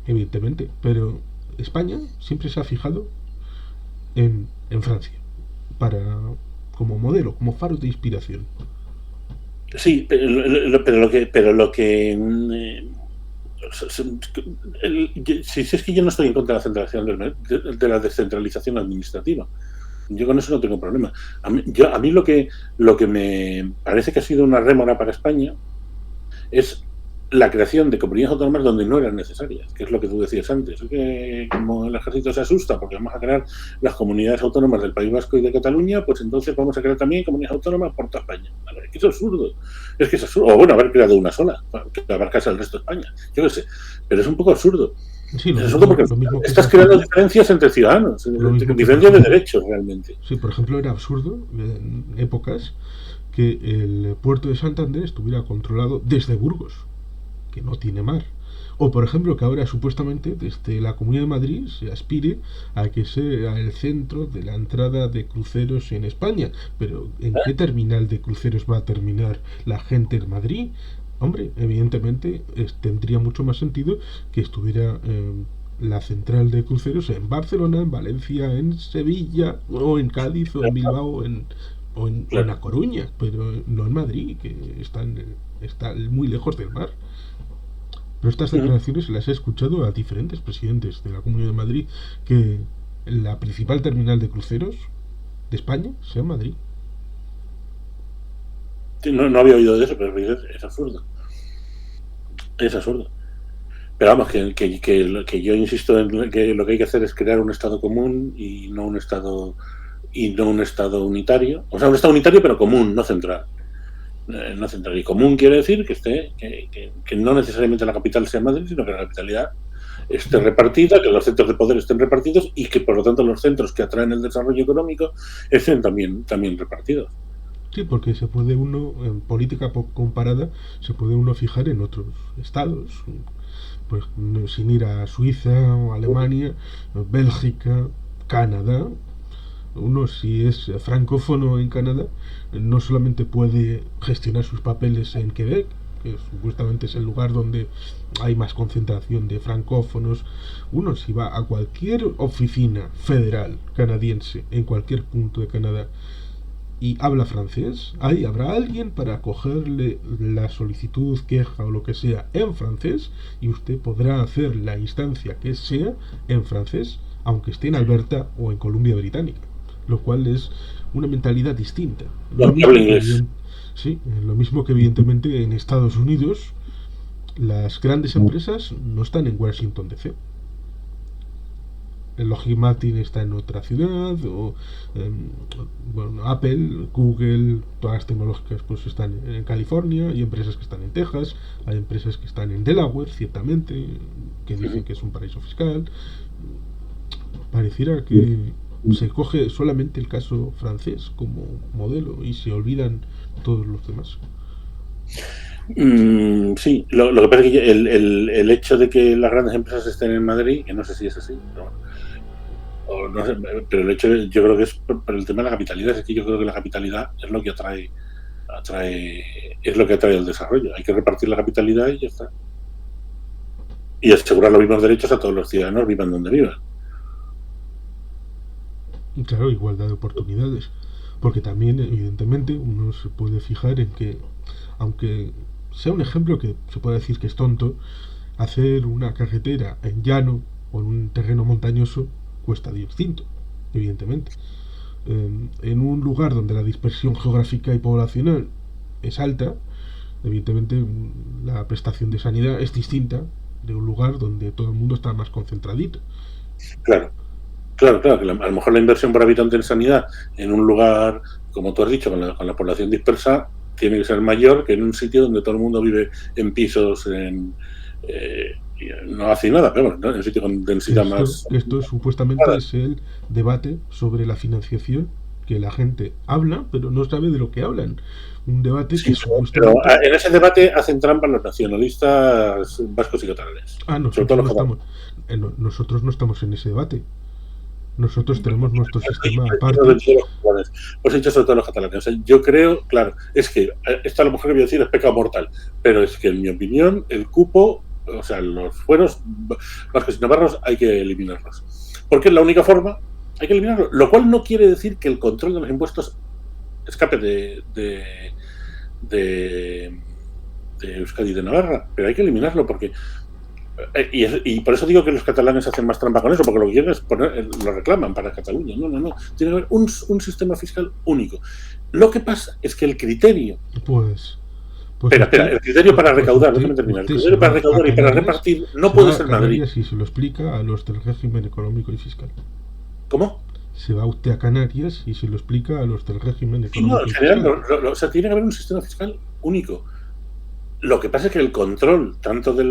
evidentemente. Pero España siempre se ha fijado en Francia como modelo, como faro de inspiración. Sí, pero lo que si es que yo no estoy en contra de la descentralización administrativa. Yo con eso no tengo problema. A mí lo que me parece que ha sido una rémora para España es la creación de comunidades autónomas donde no eran necesarias, que es lo que tú decías antes. Es que como el ejército se asusta porque vamos a crear las comunidades autónomas del País Vasco y de Cataluña, pues entonces vamos a crear también comunidades autónomas por toda España. Vale, es que es absurdo. O bueno, haber creado una sola, que abarcase el resto de España. Yo qué sé. Pero es un poco absurdo. Sí, es absurdo porque estás creando diferencias entre ciudadanos, diferencias de derechos realmente. Sí, por ejemplo, era absurdo en épocas que el puerto de Santander estuviera controlado desde Burgos, que no tiene mar. O por ejemplo que ahora supuestamente desde la Comunidad de Madrid se aspire a que sea el centro de la entrada de cruceros en España. Pero ¿en qué terminal de cruceros va a terminar la gente en Madrid? Hombre, evidentemente tendría mucho más sentido que estuviera la central de cruceros en Barcelona, en Valencia, en Sevilla, o en Cádiz, o en Bilbao, o en La Coruña, pero no en Madrid, que está muy lejos del mar. Pero estas declaraciones las he escuchado a diferentes presidentes de la Comunidad de Madrid, que la principal terminal de cruceros de España sea Madrid. Sí, no había oído de eso, pero es absurdo. Es absurdo. Pero vamos, que yo insisto en que lo que hay que hacer es crear un Estado común y no un Estado unitario. O sea, un Estado unitario pero común, no central. No central. Y común quiere decir que no necesariamente la capital sea Madrid, sino que la capitalidad esté repartida, que los centros de poder estén repartidos y que por lo tanto los centros que atraen el desarrollo económico estén también repartidos. Sí, porque se puede uno, en política comparada, se puede uno fijar en otros estados, pues sin ir a Suiza o Alemania, Bélgica, Canadá. Uno, si es francófono en Canadá, no solamente puede gestionar sus papeles en Quebec, que supuestamente es el lugar donde hay más concentración de francófonos. Uno, si va a cualquier oficina federal canadiense en cualquier punto de Canadá y habla francés, ahí habrá alguien para acogerle la solicitud, queja o lo que sea en francés, y usted podrá hacer la instancia que sea en francés aunque esté en Alberta o en Columbia Británica, lo cual es una mentalidad distinta. Lo No, que habla mismo que, inglés. sí, lo mismo que evidentemente en Estados Unidos las grandes empresas no están en Washington DC. El Lockheed Martin está en otra ciudad, o bueno, Apple, Google, todas las tecnológicas pues están en California, hay empresas que están en Texas, hay empresas que están en Delaware, ciertamente, que dicen que es un paraíso fiscal. Pareciera que se coge solamente el caso francés como modelo y se olvidan todos los demás. Sí, lo que pasa es que el hecho de que las grandes empresas estén en Madrid, que no sé si es así, o no sé, pero el hecho, yo creo que es por el tema de la capitalidad, es que yo creo que la capitalidad es lo que es lo que atrae el desarrollo. Hay que repartir la capitalidad y ya está. Y asegurar los mismos derechos a todos los ciudadanos, vivan donde vivan. Y claro, igualdad de oportunidades. Porque también, evidentemente, uno se puede fijar en que, aunque sea un ejemplo que se puede decir que es tonto, hacer una carretera en llano o en un terreno montañoso cuesta distinto, evidentemente. En un lugar donde la dispersión geográfica y poblacional es alta, evidentemente la prestación de sanidad es distinta de un lugar donde todo el mundo está más concentradito. Claro, claro, que a lo mejor la inversión por habitante en sanidad en un lugar, como tú has dicho, con la población dispersa, tiene que ser mayor que en un sitio donde todo el mundo vive en pisos, no hace nada, pero bueno, en un sitio con densidad más. Esto supuestamente es el debate sobre la financiación que la gente habla, pero no sabe de lo que hablan. Un debate Sí, que pero supuestamente... en ese debate hacen trampa los nacionalistas vascos y catalanes, Ah, sobre todo nosotros los no catalanes. estamos... nosotros no estamos en ese debate. Nosotros tenemos nuestro sistema aparte. Pues he dicho sobre todo los catalanes. O sea, yo creo, claro, es que esto a lo mejor que voy a decir es pecado mortal, pero es que en mi opinión el cupo, o sea, los fueros vascos y navarros hay que eliminarlos. Porque es la única forma, hay que eliminarlos. Lo cual no quiere decir que el control de los impuestos escape de Euskadi y de Navarra, pero hay que eliminarlo porque y por eso digo que los catalanes hacen más trampa con eso, porque lo que quieren es lo reclaman para Cataluña. No. Tiene que haber un sistema fiscal único. Lo que pasa es que el criterio. Pues... Pues Espera, el criterio para recaudar, déjame terminar. El usted se criterio para va a recaudar y para Canarias, repartir no puede ser Madrid. y se lo explica a los del régimen económico y fiscal. ¿Cómo? Se va usted a Canarias y se lo explica a los del régimen Sí, no, económico en y general, fiscal. o sea, tiene que haber un sistema fiscal único. Lo que pasa es que el control, tanto de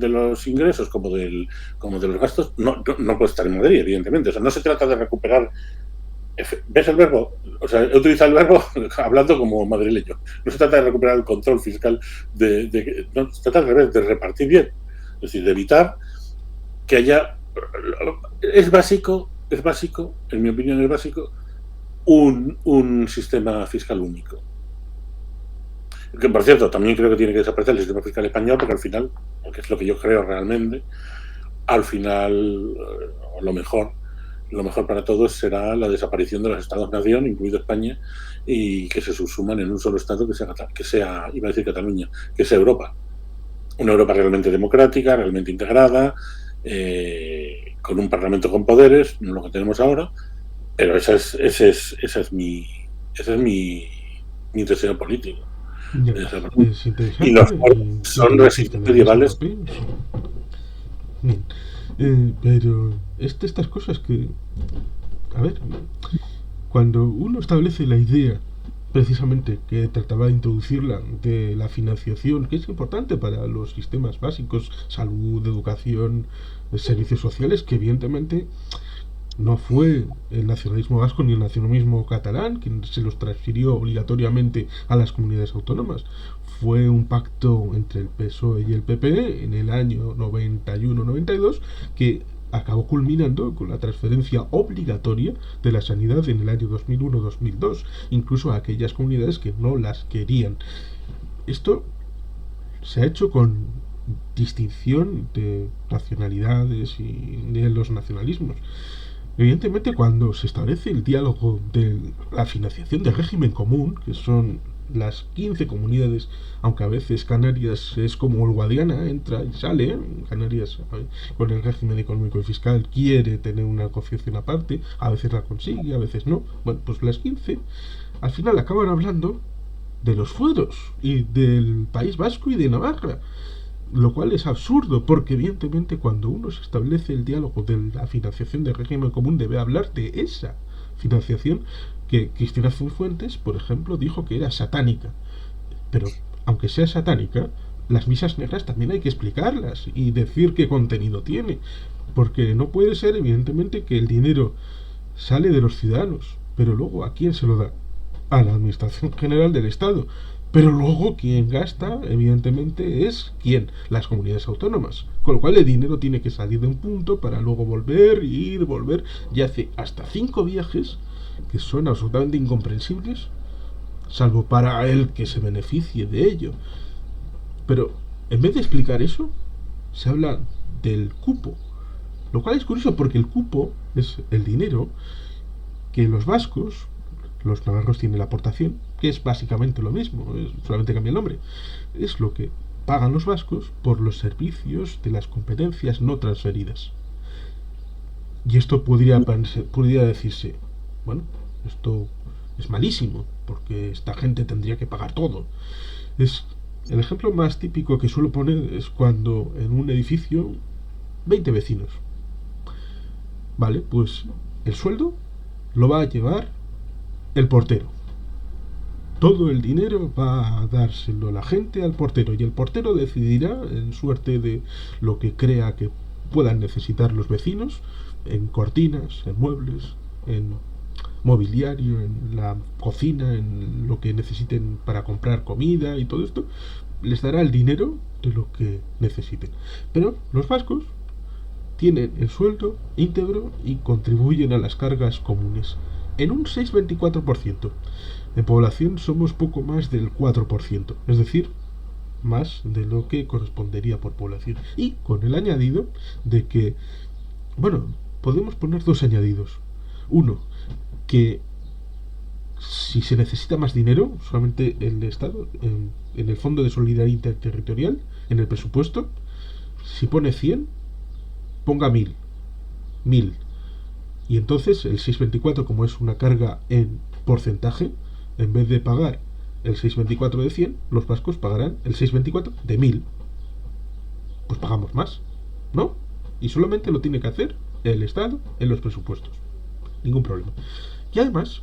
los ingresos como de los gastos, no puede estar en Madrid, evidentemente. O sea, no se trata de recuperar. ¿Ves el verbo? O sea, he utilizado el verbo hablando como madrileño. No se trata de recuperar el control fiscal, no, se trata al revés, de repartir bien. Es decir, de evitar que haya. Es básico, en mi opinión, es básico, un sistema fiscal único. Que, por cierto, también creo que tiene que desaparecer el sistema fiscal español, porque al final, que es lo que yo creo realmente, al final, lo mejor para todos será la desaparición de los Estados-nación, incluido España, y que se subsuman en un solo Estado que sea, iba a decir Cataluña, que sea Europa. Una Europa realmente democrática, realmente integrada, con un Parlamento con poderes, no lo que tenemos ahora, pero ese es mi deseo político. Ya, es Y interesante los pueblos y son siempre existen residentes debates medievales. europeos. Bien. Pero estas cosas que... A ver, cuando uno establece la idea precisamente que trataba de introducirla de la financiación, que es importante para los sistemas básicos, salud, educación, servicios sociales, que evidentemente no fue el nacionalismo vasco ni el nacionalismo catalán quien se los transfirió obligatoriamente a las comunidades autónomas. Fue un pacto entre el PSOE y el PP en el año 91-92 que acabó culminando con la transferencia obligatoria de la sanidad en el año 2001-2002, incluso a aquellas comunidades que no las querían. Esto se ha hecho con distinción de nacionalidades y de los nacionalismos. Evidentemente, cuando se establece el diálogo de la financiación del régimen común, que son las 15 comunidades, aunque a veces Canarias es como el Guadiana, entra y sale. Canarias, con el régimen económico y fiscal, quiere tener una negociación aparte, a veces la consigue, a veces no. Bueno, pues las 15 al final acaban hablando de los fueros y del País Vasco y de Navarra, lo cual es absurdo, porque evidentemente cuando uno se establece el diálogo de la financiación del régimen común debe hablar de esa financiación, que Cristina Cifuentes, por ejemplo, dijo que era satánica. Pero aunque sea satánica, las misas negras también hay que explicarlas y decir qué contenido tiene, porque no puede ser evidentemente que el dinero sale de los ciudadanos, pero luego ¿a quién se lo da? A la Administración General del Estado. Pero luego quien gasta, evidentemente, es ¿quién? Las comunidades autónomas. Con lo cual el dinero tiene que salir de un punto para luego volver, ir, volver. Y hace hasta 5 viajes que son absolutamente incomprensibles, salvo para el que se beneficie de ello. Pero en vez de explicar eso, se habla del cupo. Lo cual es curioso porque el cupo es el dinero que los vascos, los navarros tienen la aportación, que es básicamente lo mismo, solamente cambia el nombre. Es lo que pagan los vascos por los servicios de las competencias no transferidas. Y esto podría decirse, bueno, esto es malísimo, porque esta gente tendría que pagar todo. El ejemplo más típico que suelo poner es cuando en un edificio 20 vecinos. Vale, pues el sueldo lo va a llevar el portero. Todo el dinero va a dárselo la gente al portero, y el portero decidirá en suerte de lo que crea que puedan necesitar los vecinos, en cortinas, en muebles, en mobiliario, en la cocina, en lo que necesiten para comprar comida y todo esto. Les dará el dinero de lo que necesiten. Pero los vascos tienen el sueldo íntegro y contribuyen a las cargas comunes en un 6,24%. En población somos poco más del 4%, es decir, más de lo que correspondería por población. Y con el añadido de que, bueno, podemos poner dos añadidos. Uno, que si se necesita más dinero, solamente el Estado, en el Fondo de Solidaridad Territorial, en el presupuesto, si pone 100, ponga 1000. Y entonces el 6,24, como es una carga en porcentaje, en vez de pagar el 6,24 de 100, los vascos pagarán el 6,24 de 1000. Pues pagamos más, ¿no? Y solamente lo tiene que hacer el Estado en los presupuestos. Ningún problema. Y además,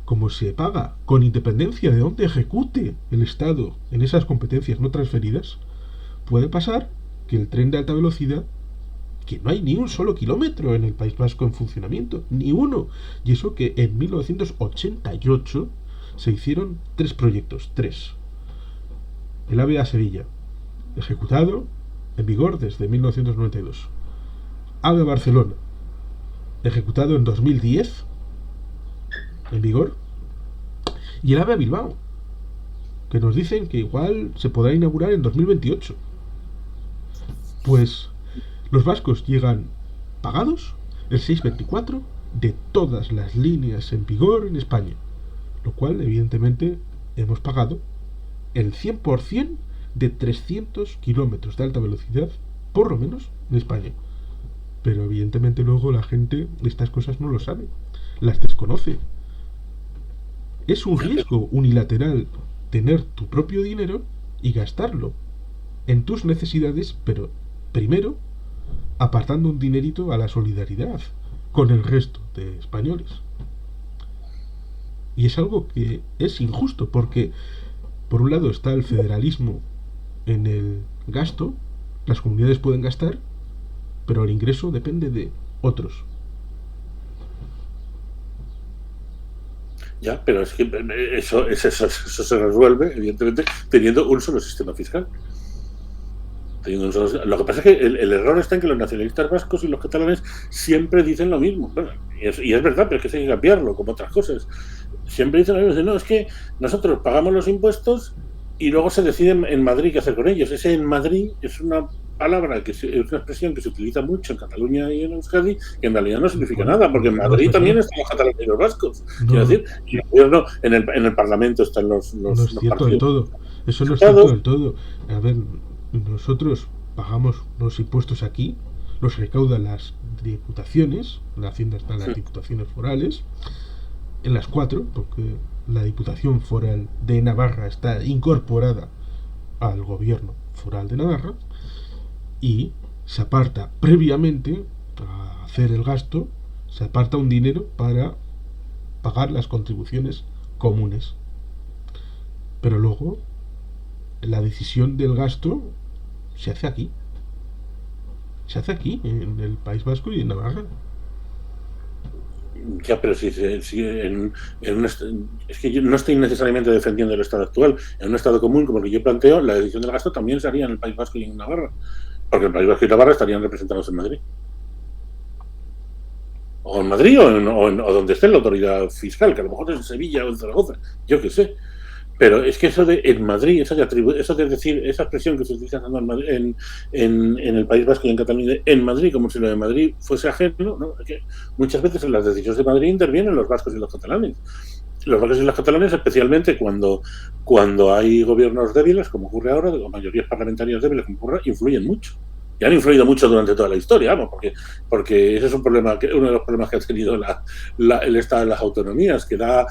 como se paga con independencia de dónde ejecute el Estado en esas competencias no transferidas, puede pasar que el tren de alta velocidad, que no hay ni un solo kilómetro en el País Vasco en funcionamiento, ni uno, y eso que en 1988 se hicieron 3 proyectos, 3. El AVE a Sevilla, ejecutado, en vigor desde 1992. AVE a Barcelona, ejecutado en 2010, en vigor. Y el AVE a Bilbao, que nos dicen que igual se podrá inaugurar en 2028. Pues los vascos llegan pagados el 6,24 de todas las líneas en vigor en España, lo cual evidentemente hemos pagado el 100% de 300 kilómetros de alta velocidad, por lo menos en España. Pero evidentemente luego la gente estas cosas no lo sabe, las desconoce. Es un riesgo unilateral tener tu propio dinero y gastarlo en tus necesidades, pero primero apartando un dinerito a la solidaridad con el resto de españoles. Y es algo que es injusto, porque por un lado está el federalismo en el gasto, las comunidades pueden gastar, pero el ingreso depende de otros. Ya, pero es que eso se resuelve, evidentemente, teniendo un solo sistema fiscal. Lo que pasa es que el error está en que los nacionalistas vascos y los catalanes siempre dicen lo mismo. Bueno, y es verdad, pero es que hay que cambiarlo, como otras cosas. Siempre dicen lo mismo. Dicen, no, es que nosotros pagamos los impuestos y luego se decide en Madrid qué hacer con ellos. Ese en Madrid es una palabra, es una expresión que se utiliza mucho en Cataluña y en Euskadi, que en realidad no significa nada, porque en Madrid también están los catalanes y los vascos. No, Quiero decir, y el gobierno, en el Parlamento están no es cierto del partidos. todo. Eso no es cierto del todo. A ver, nosotros pagamos los impuestos aquí, los recaudan las diputaciones, la hacienda está en las diputaciones forales, en las 4, porque la Diputación Foral de Navarra está incorporada al gobierno foral de Navarra, y se aparta previamente a hacer el gasto, se aparta un dinero para pagar las contribuciones comunes. Pero luego la decisión del gasto se hace aquí. Se hace aquí, en el País Vasco y en Navarra. Ya, pero si es que yo no estoy necesariamente defendiendo el Estado actual. En un Estado común como el que yo planteo, la decisión del gasto también se haría en el País Vasco y en Navarra. Porque el País Vasco y Navarra estarían representados en Madrid. O en Madrid o donde esté la autoridad fiscal, que a lo mejor es en Sevilla o en Zaragoza, yo qué sé. Pero es que eso de en Madrid, eso de decir, esa expresión que se utiliza en el País Vasco y en Cataluña, en Madrid, como si lo de Madrid fuese ajeno, ¿no? Es que muchas veces en las decisiones de Madrid intervienen los vascos y los catalanes. Los vascos y los catalanes, especialmente cuando hay gobiernos débiles, como ocurre ahora, o mayorías parlamentarias débiles, como ocurre, influyen mucho. Y han influido mucho durante toda la historia, vamos, porque ese es uno de los problemas que ha tenido el Estado de las autonomías, que ha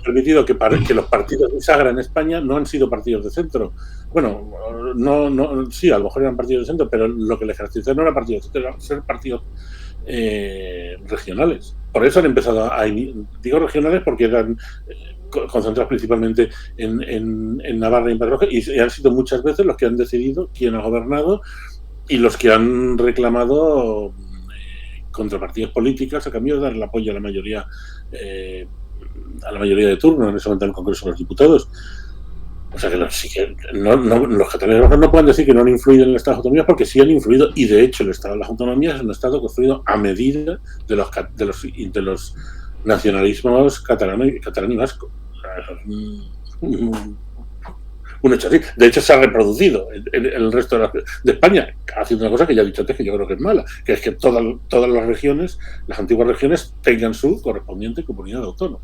permitido que los partidos de Sagra en España no han sido partidos de centro. Bueno, sí, a lo mejor eran partidos de centro, pero lo que les caracterizaba no eran partidos de centro, eran ser partidos regionales. Por eso han empezado digo regionales porque eran concentrados principalmente en Navarra y en País Vasco, y han sido muchas veces los que han decidido quién ha gobernado y los que han reclamado contrapartidas políticas a cambio de dar el apoyo a la mayoría de turno en ese momento en el Congreso de los Diputados. O sea que los catalanes no pueden decir que no han influido en el Estado de las Autonomías, porque sí han influido, y de hecho el Estado de las Autonomías es un Estado construido a medida de los nacionalismos catalán y vasco. O sea, eso es un hecho así. De hecho, se ha reproducido en el resto de España, haciendo una cosa que ya he dicho antes que yo creo que es mala, que es que todas las regiones, las antiguas regiones, tengan su correspondiente comunidad autónoma.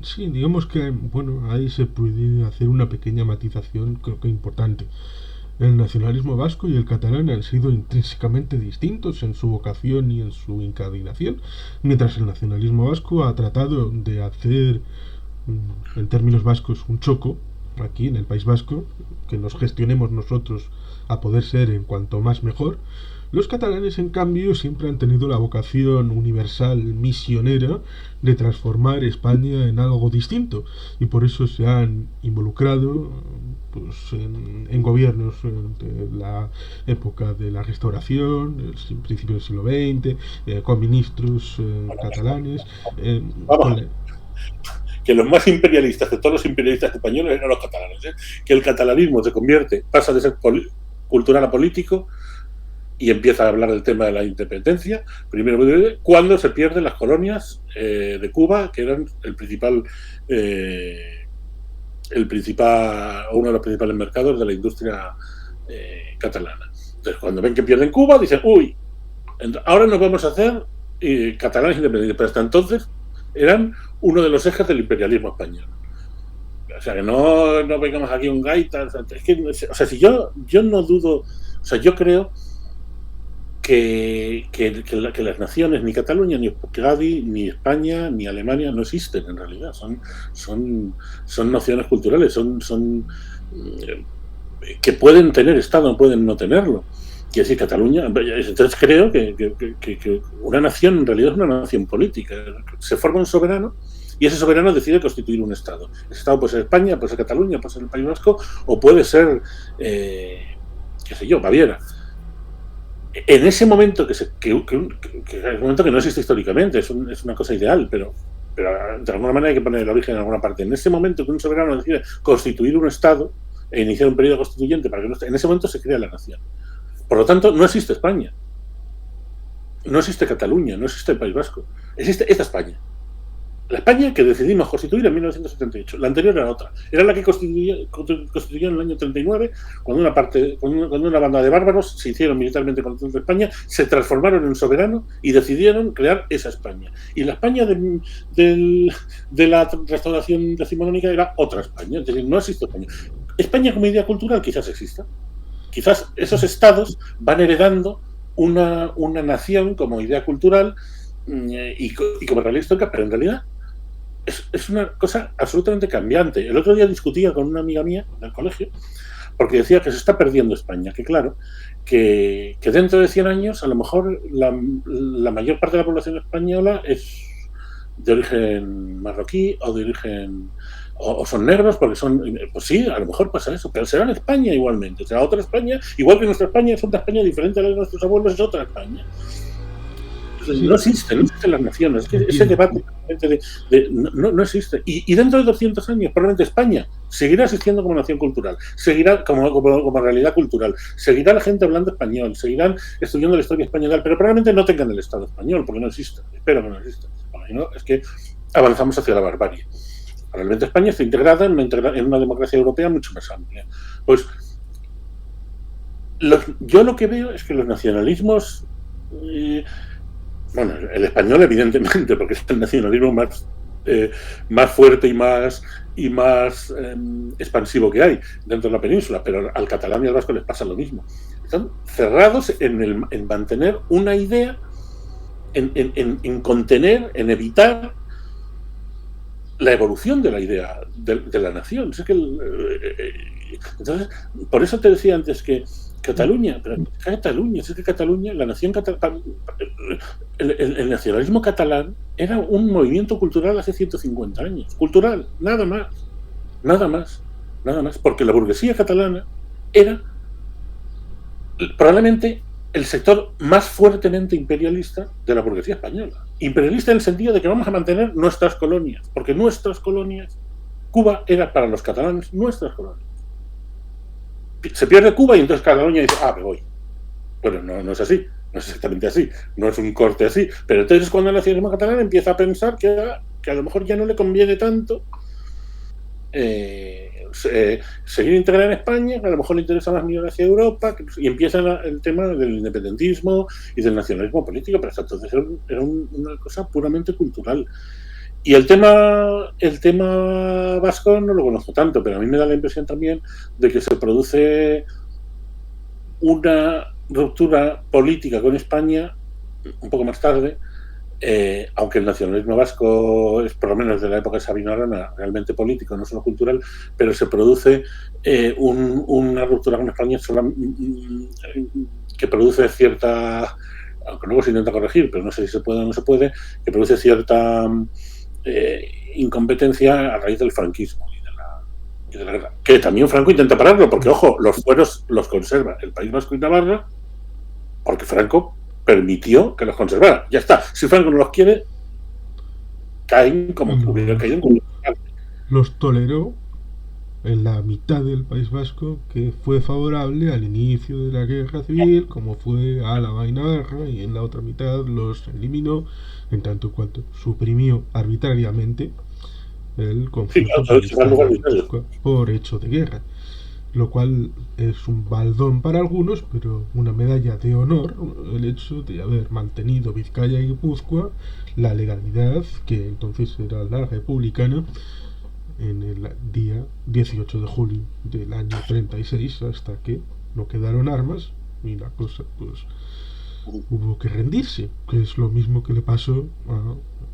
Sí, digamos que, bueno, ahí se puede hacer una pequeña matización, creo que importante. El nacionalismo vasco y el catalán han sido intrínsecamente distintos en su vocación y en su incardinación, mientras el nacionalismo vasco ha tratado de hacer, en términos vascos, un choco aquí en el País Vasco, que nos gestionemos nosotros a poder ser en cuanto más mejor. Los catalanes, en cambio, siempre han tenido la vocación universal misionera de transformar España en algo distinto, y por eso se han involucrado pues, en gobiernos de la época de la Restauración, el principio del siglo XX, con ministros catalanes. Que los más imperialistas de todos los imperialistas españoles eran los catalanes, ¿eh? Que el catalanismo pasa de ser cultural a político y empieza a hablar del tema de la independencia, primero cuando se pierden las colonias de Cuba, que eran uno de los principales mercados de la industria catalana. Entonces, cuando ven que pierden Cuba, dicen, uy, ahora nos vamos a hacer catalanes independientes, pero hasta entonces eran uno de los ejes del imperialismo español. O sea, que no vengamos aquí un gaita. O sea, si yo no dudo, o sea, yo creo que las naciones, ni Cataluña, ni Euskadi, ni España, ni Alemania, no existen en realidad. Son nociones culturales, son que pueden tener Estado, no pueden no tenerlo. Quiere decir, Cataluña, entonces creo que una nación en realidad es una nación política. Se forma un soberano y ese soberano decide constituir un Estado. Ese Estado puede ser España, puede ser Cataluña, puede ser el País Vasco, o puede ser, qué sé yo, Baviera. En ese momento, que es un momento que no existe históricamente, es una cosa ideal, pero de alguna manera hay que poner el origen en alguna parte. En ese momento que un soberano decide constituir un Estado e iniciar un periodo constituyente, en ese momento se crea la nación. Por lo tanto, no existe España, no existe Cataluña, no existe el País Vasco, existe esta España. La España que decidimos constituir en 1978. La anterior era otra. Era la que constituyó en el año 39, cuando una banda de bárbaros se hicieron militarmente con España, se transformaron en soberano y decidieron crear esa España. Y la España de la restauración decimonónica era otra España. Es decir, no existe España. España como idea cultural quizás exista. Quizás esos estados van heredando una nación como idea cultural y como realidad histórica, pero en realidad es una cosa absolutamente cambiante. El otro día discutía con una amiga mía del colegio porque decía que se está perdiendo España, que claro, que dentro de 100 años a lo mejor la mayor parte de la población española es de origen marroquí o de origen o son negros porque son, pues sí, a lo mejor pasa eso, pero será en España igualmente, será otra España, igual que nuestra España es otra España diferente a la de nuestros abuelos, es otra España. Sí. No existen las naciones. Es que ese debate no existe. Y dentro de 200 años, probablemente España seguirá existiendo como nación cultural, seguirá como realidad cultural, seguirá la gente hablando español, seguirán estudiando la historia española, pero probablemente no tengan el Estado español, porque no existe. Espero que no exista. No, es que avanzamos hacia la barbarie. Realmente España está integrada en una democracia europea mucho más amplia. Pues yo lo que veo es que los nacionalismos... bueno, el español evidentemente, porque es el nacionalismo más fuerte y más expansivo que hay dentro de la península, pero al catalán y al vasco les pasa lo mismo. Están cerrados en mantener una idea, en contener, en evitar la evolución de la idea de la nación. Entonces, por eso te decía antes que Cataluña, es que Cataluña, la nación catalana, el nacionalismo catalán era un movimiento cultural hace 150 años. Cultural, nada más, porque la burguesía catalana era probablemente el sector más fuertemente imperialista de la burguesía española. Imperialista en el sentido de que vamos a mantener nuestras colonias, porque nuestras colonias, Cuba era para los catalanes nuestras colonias. Se pierde Cuba y entonces Cataluña dice, me voy. Bueno, no es así, no es exactamente así, no es un corte así, pero entonces cuando el nacionalismo catalán empieza a pensar que a lo mejor ya no le conviene tanto seguir integrada en España, que a lo mejor le interesa más mirar hacia Europa, y empieza el tema del independentismo y del nacionalismo político, pero hasta entonces era una cosa puramente cultural. Y el tema vasco no lo conozco tanto, pero a mí me da la impresión también de que se produce una ruptura política con España un poco más tarde, aunque el nacionalismo vasco es por lo menos de la época de Sabino Arana realmente político, no solo cultural, pero se produce una ruptura con España que produce cierta, aunque luego se intenta corregir, pero no sé si se puede o no se puede, que produce cierta incompetencia a raíz del franquismo y de la guerra. Que también Franco intenta pararlo, porque, ojo, los fueros los conserva el País Vasco y Navarra, porque Franco permitió que los conservara. Ya está. Si Franco no los quiere, caen como hubieran caído en... Los toleró en la mitad del País Vasco, que fue favorable al inicio de la guerra civil, como fue Álava y Navarra, y en la otra mitad los eliminó, en tanto cuanto suprimió arbitrariamente el conflicto por hecho de guerra, lo cual es un baldón para algunos, pero una medalla de honor el hecho de haber mantenido Vizcaya y Guipúzcoa la legalidad que entonces era la republicana en el día 18 de julio del año 36, hasta que no quedaron armas y la cosa pues hubo que rendirse, que es lo mismo que le pasó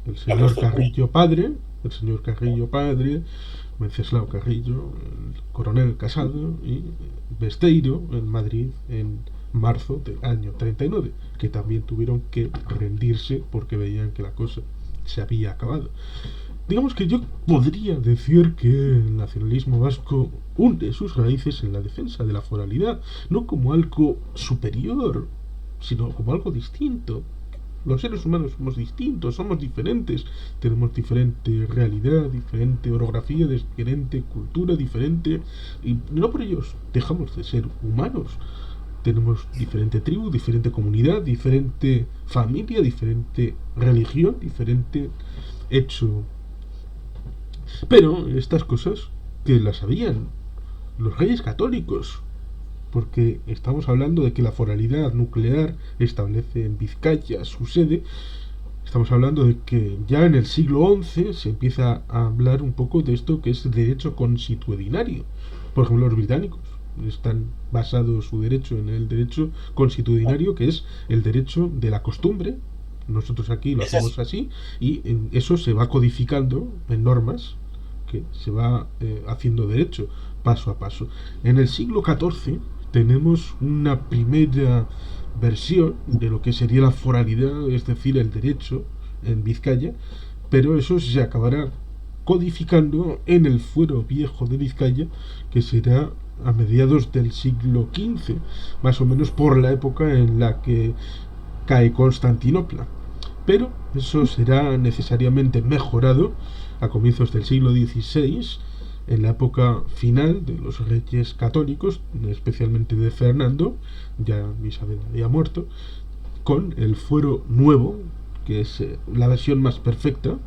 al señor Carrillo padre, Wenceslao Carrillo, el coronel Casado y Besteiro en Madrid en marzo del año 39, que también tuvieron que rendirse porque veían que la cosa se había acabado. Digamos que yo podría decir que el nacionalismo vasco hunde sus raíces en la defensa de la foralidad, no como algo superior, sino como algo distinto. Los seres humanos somos distintos, somos diferentes, tenemos diferente realidad, diferente orografía, diferente cultura, diferente... y no por ellos dejamos de ser humanos. Tenemos diferente tribu, diferente comunidad, diferente familia, diferente religión, diferente hecho Pero estas cosas que las sabían los reyes católicos, porque estamos hablando de que la foralidad nuclear establece en Vizcaya su sede. Estamos hablando de que ya en el siglo XI se empieza a hablar un poco de esto que es el derecho consuetudinario. Por ejemplo, los británicos están basados su derecho en el derecho consuetudinario, que es el derecho de la costumbre. Nosotros aquí lo hacemos así, y eso se va codificando en normas que se va haciendo derecho paso a paso. En el siglo XIV tenemos una primera versión de lo que sería la foralidad, es decir, el derecho en Vizcaya, pero eso se acabará codificando en el fuero viejo de Vizcaya, que será a mediados del siglo XV, más o menos por la época en la que cae Constantinopla. Pero eso será necesariamente mejorado a comienzos del siglo XVI, en la época final de los reyes católicos, especialmente de Fernando, ya Isabel había muerto, con el fuero nuevo, que es la versión más perfecta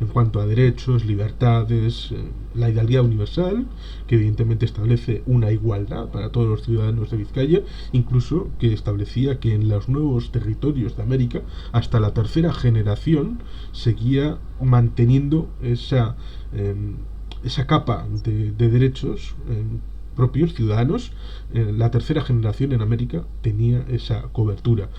en cuanto a derechos, libertades, la hidalguía universal, que evidentemente establece una igualdad para todos los ciudadanos de Vizcaya, incluso que establecía que en los nuevos territorios de América, hasta la tercera generación, seguía manteniendo esa capa de derechos propios ciudadanos. La tercera generación en América tenía esa cobertura.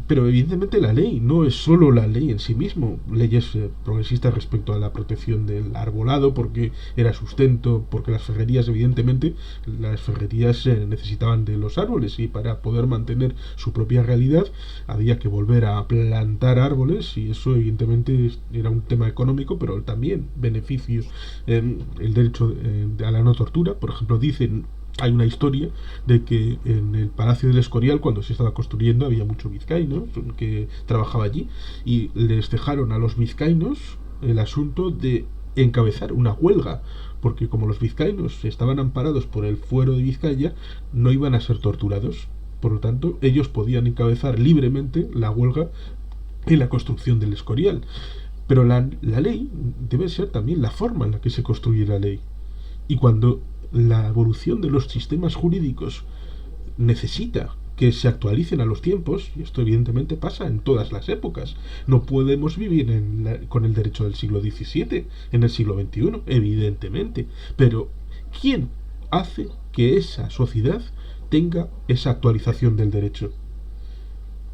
Pero evidentemente la ley no es solo la ley en sí mismo. Leyes progresistas respecto a la protección del arbolado, porque era sustento, porque las ferrerías, evidentemente, las ferrerías necesitaban de los árboles, y para poder mantener su propia realidad había que volver a plantar árboles, y eso evidentemente era un tema económico, pero también beneficios. El derecho a la no tortura, por ejemplo, dicen... Hay una historia de que en el Palacio del Escorial, cuando se estaba construyendo, había mucho vizcaíno que trabajaba allí, y les dejaron a los vizcaínos el asunto de encabezar una huelga, porque como los vizcaínos estaban amparados por el fuero de Vizcaya, no iban a ser torturados. Por lo tanto, ellos podían encabezar libremente la huelga en la construcción del Escorial. Pero la ley debe ser también la forma en la que se construye la ley. Y cuando la evolución de los sistemas jurídicos necesita que se actualicen a los tiempos, y esto evidentemente pasa en todas las épocas. No podemos vivir con el derecho del siglo XVII en el siglo XXI, evidentemente. Pero ¿quién hace que esa sociedad tenga esa actualización del derecho?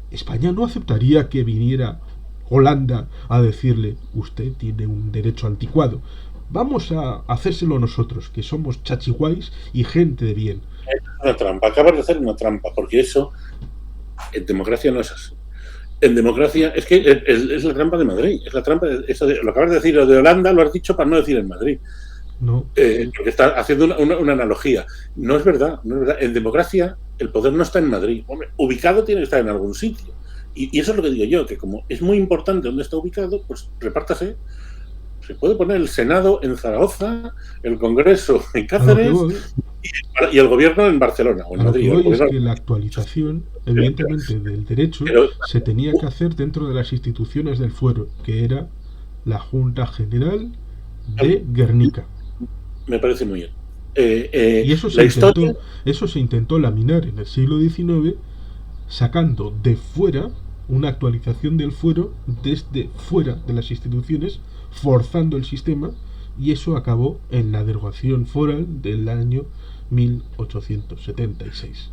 España no aceptaría que viniera Holanda a decirle: usted tiene un derecho anticuado, vamos a hacérselo nosotros, que somos chachiguays y gente de bien. Es una trampa, acabas de hacer una trampa, porque eso en democracia no es así. En democracia es que es la trampa de Madrid, es la trampa de, eso de, lo acabas de decir, lo de Holanda lo has dicho para no decir en Madrid. No. Porque está haciendo una analogía. No es verdad, no es verdad. En democracia el poder no está en Madrid. Hombre, ubicado tiene que estar en algún sitio. Y eso es lo que digo yo, que como es muy importante dónde está ubicado, pues repártase. Se puede poner el Senado en Zaragoza, el Congreso en Cáceres y el gobierno en Barcelona o en Madrid. Lo que voy es que la actualización, evidentemente, del derecho se tenía que hacer dentro de las instituciones del fuero, que era la Junta General de Guernica. Me parece muy bien. Y eso se intentó laminar en el siglo XIX, sacando de fuera una actualización del fuero desde fuera de las instituciones, forzando el sistema, y eso acabó en la derogación foral del año 1876.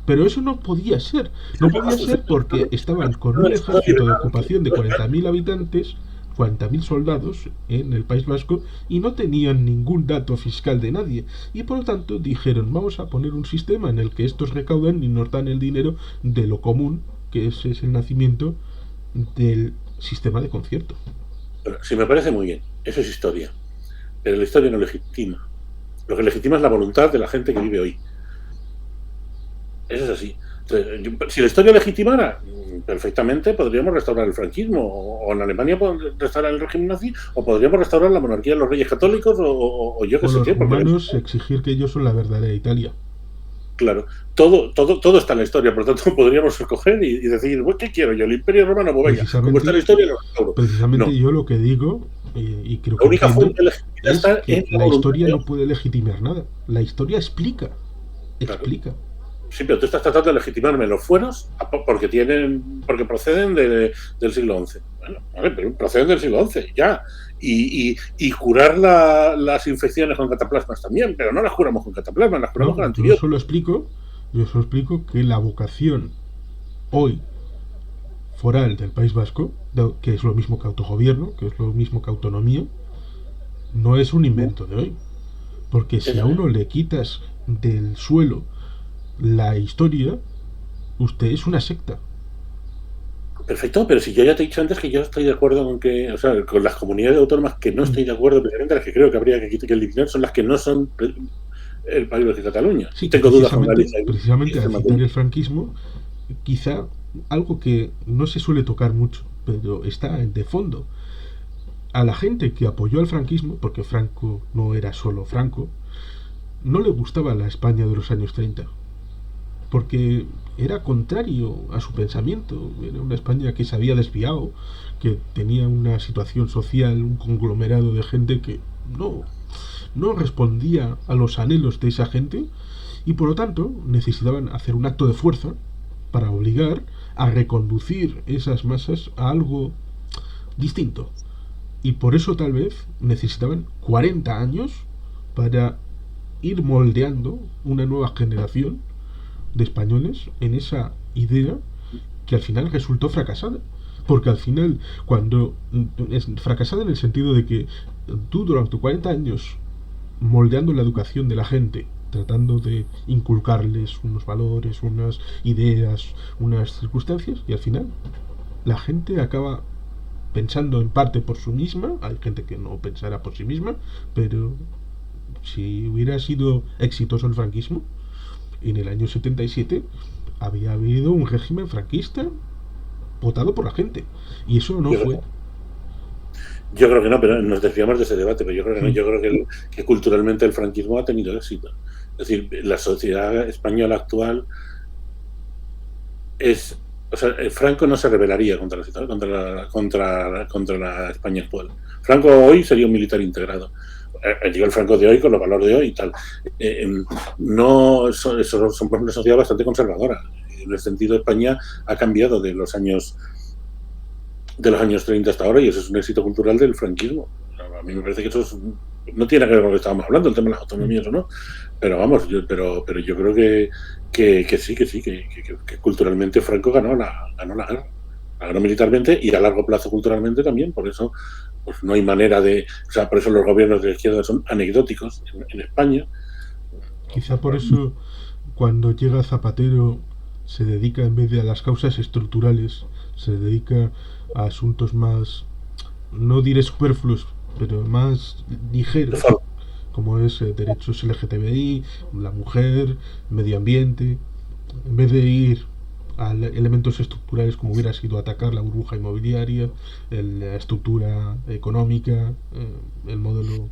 Pero eso no podía ser porque estaban con un ejército de ocupación de 40.000 habitantes, 40.000 soldados en el País Vasco, y no tenían ningún dato fiscal de nadie, y por lo tanto dijeron: vamos a poner un sistema en el que estos recaudan y nos dan el dinero de lo común, que ese es el nacimiento del sistema de concierto. Bueno, sí, me parece muy bien, eso es historia, pero la historia no legitima. Lo que legitima es la voluntad de la gente que vive hoy. Eso es así. Entonces, si la historia legitimara, perfectamente podríamos restaurar el franquismo, o en Alemania podríamos restaurar el régimen nazi, o podríamos restaurar la monarquía de los reyes católicos, o yo qué sé qué. Los romanos exigir que ellos son la verdadera Italia. Claro, todo está en la historia, por lo tanto podríamos escoger y decir, ¿qué quiero yo? ¿El Imperio Romano? Pues venga, como está en la historia, lo restauro. Precisamente No, yo lo que digo, y creo la que única entiendo, fuente de legitimidad es está que en la la voluntad de historia no Dios. puede legitimar nada. La historia explica. Claro. Explica. Sí, pero tú estás tratando de legitimarme los fueros porque proceden del siglo XI. Bueno, vale, pero proceden del siglo XI, ya. Y curar las infecciones con cataplasmas también, pero no las curamos con cataplasmas, las curamos No, con yo antibióticos. solo explico que la vocación hoy foral del País Vasco, que es lo mismo que autogobierno, que es lo mismo que autonomía, no es un invento de hoy. Porque si a uno le quitas del suelo la historia, usted es una secta. Perfecto, pero si yo ya te he dicho antes que yo estoy de acuerdo con que, o sea, con las comunidades autónomas que no estoy de acuerdo, precisamente las que creo que habría que eliminar son las que no son el País Vasco y Cataluña. Sí, que Tengo dudas con Galicia y precisamente al citar Extremadura. el franquismo, quizá algo que no se suele tocar mucho, pero está de fondo. A la gente que apoyó al franquismo, porque Franco no era solo Franco, no le gustaba la España de los años 30, porque era contrario a su pensamiento. Era una España que se había desviado, que tenía una situación social, un conglomerado de gente que no respondía a los anhelos de esa gente, y por lo tanto necesitaban hacer un acto de fuerza para obligar a reconducir esas masas a algo distinto. Y por eso tal vez necesitaban 40 años para ir moldeando una nueva generación de españoles en esa idea que al final resultó fracasada. Porque al final, cuando es fracasada en el sentido de que tú durante 40 años moldeando la educación de la gente, tratando de inculcarles unos valores, unas ideas, unas circunstancias, y al final la gente acaba pensando en parte por sí misma. Hay gente que no pensará por sí misma, pero si hubiera sido exitoso el franquismo, en el año 77 había habido un régimen franquista votado por la gente, y eso no Yo fue. Yo creo que no, pero nos desviamos de ese debate, pero yo creo que no. Yo creo que culturalmente el franquismo ha tenido éxito. Es decir, la sociedad española actual es... O sea, Franco no se rebelaría contra la España actual. Franco hoy sería un militar integrado. Digo el Franco de hoy con los valores de hoy y tal. No, son una sociedad bastante conservadora. En ese sentido, España ha cambiado de los años 30 hasta ahora, y eso es un éxito cultural del franquismo. A mí me parece que eso no tiene que ver con lo que estábamos hablando, el tema de las autonomías o no, pero vamos, pero yo creo que sí, que culturalmente Franco ganó la guerra. La ganó militarmente y a largo plazo culturalmente también. Por eso pues no hay manera de... O sea, por eso los gobiernos de la izquierda son anecdóticos en España. Quizá por eso cuando llega Zapatero se dedica, en vez de a las causas estructurales, se dedica a asuntos más, no diré superfluos, pero más ligeros, como es derechos LGTBI, la mujer, medio ambiente, en vez de ir a elementos estructurales como hubiera sido atacar la burbuja inmobiliaria, la estructura económica, el modelo.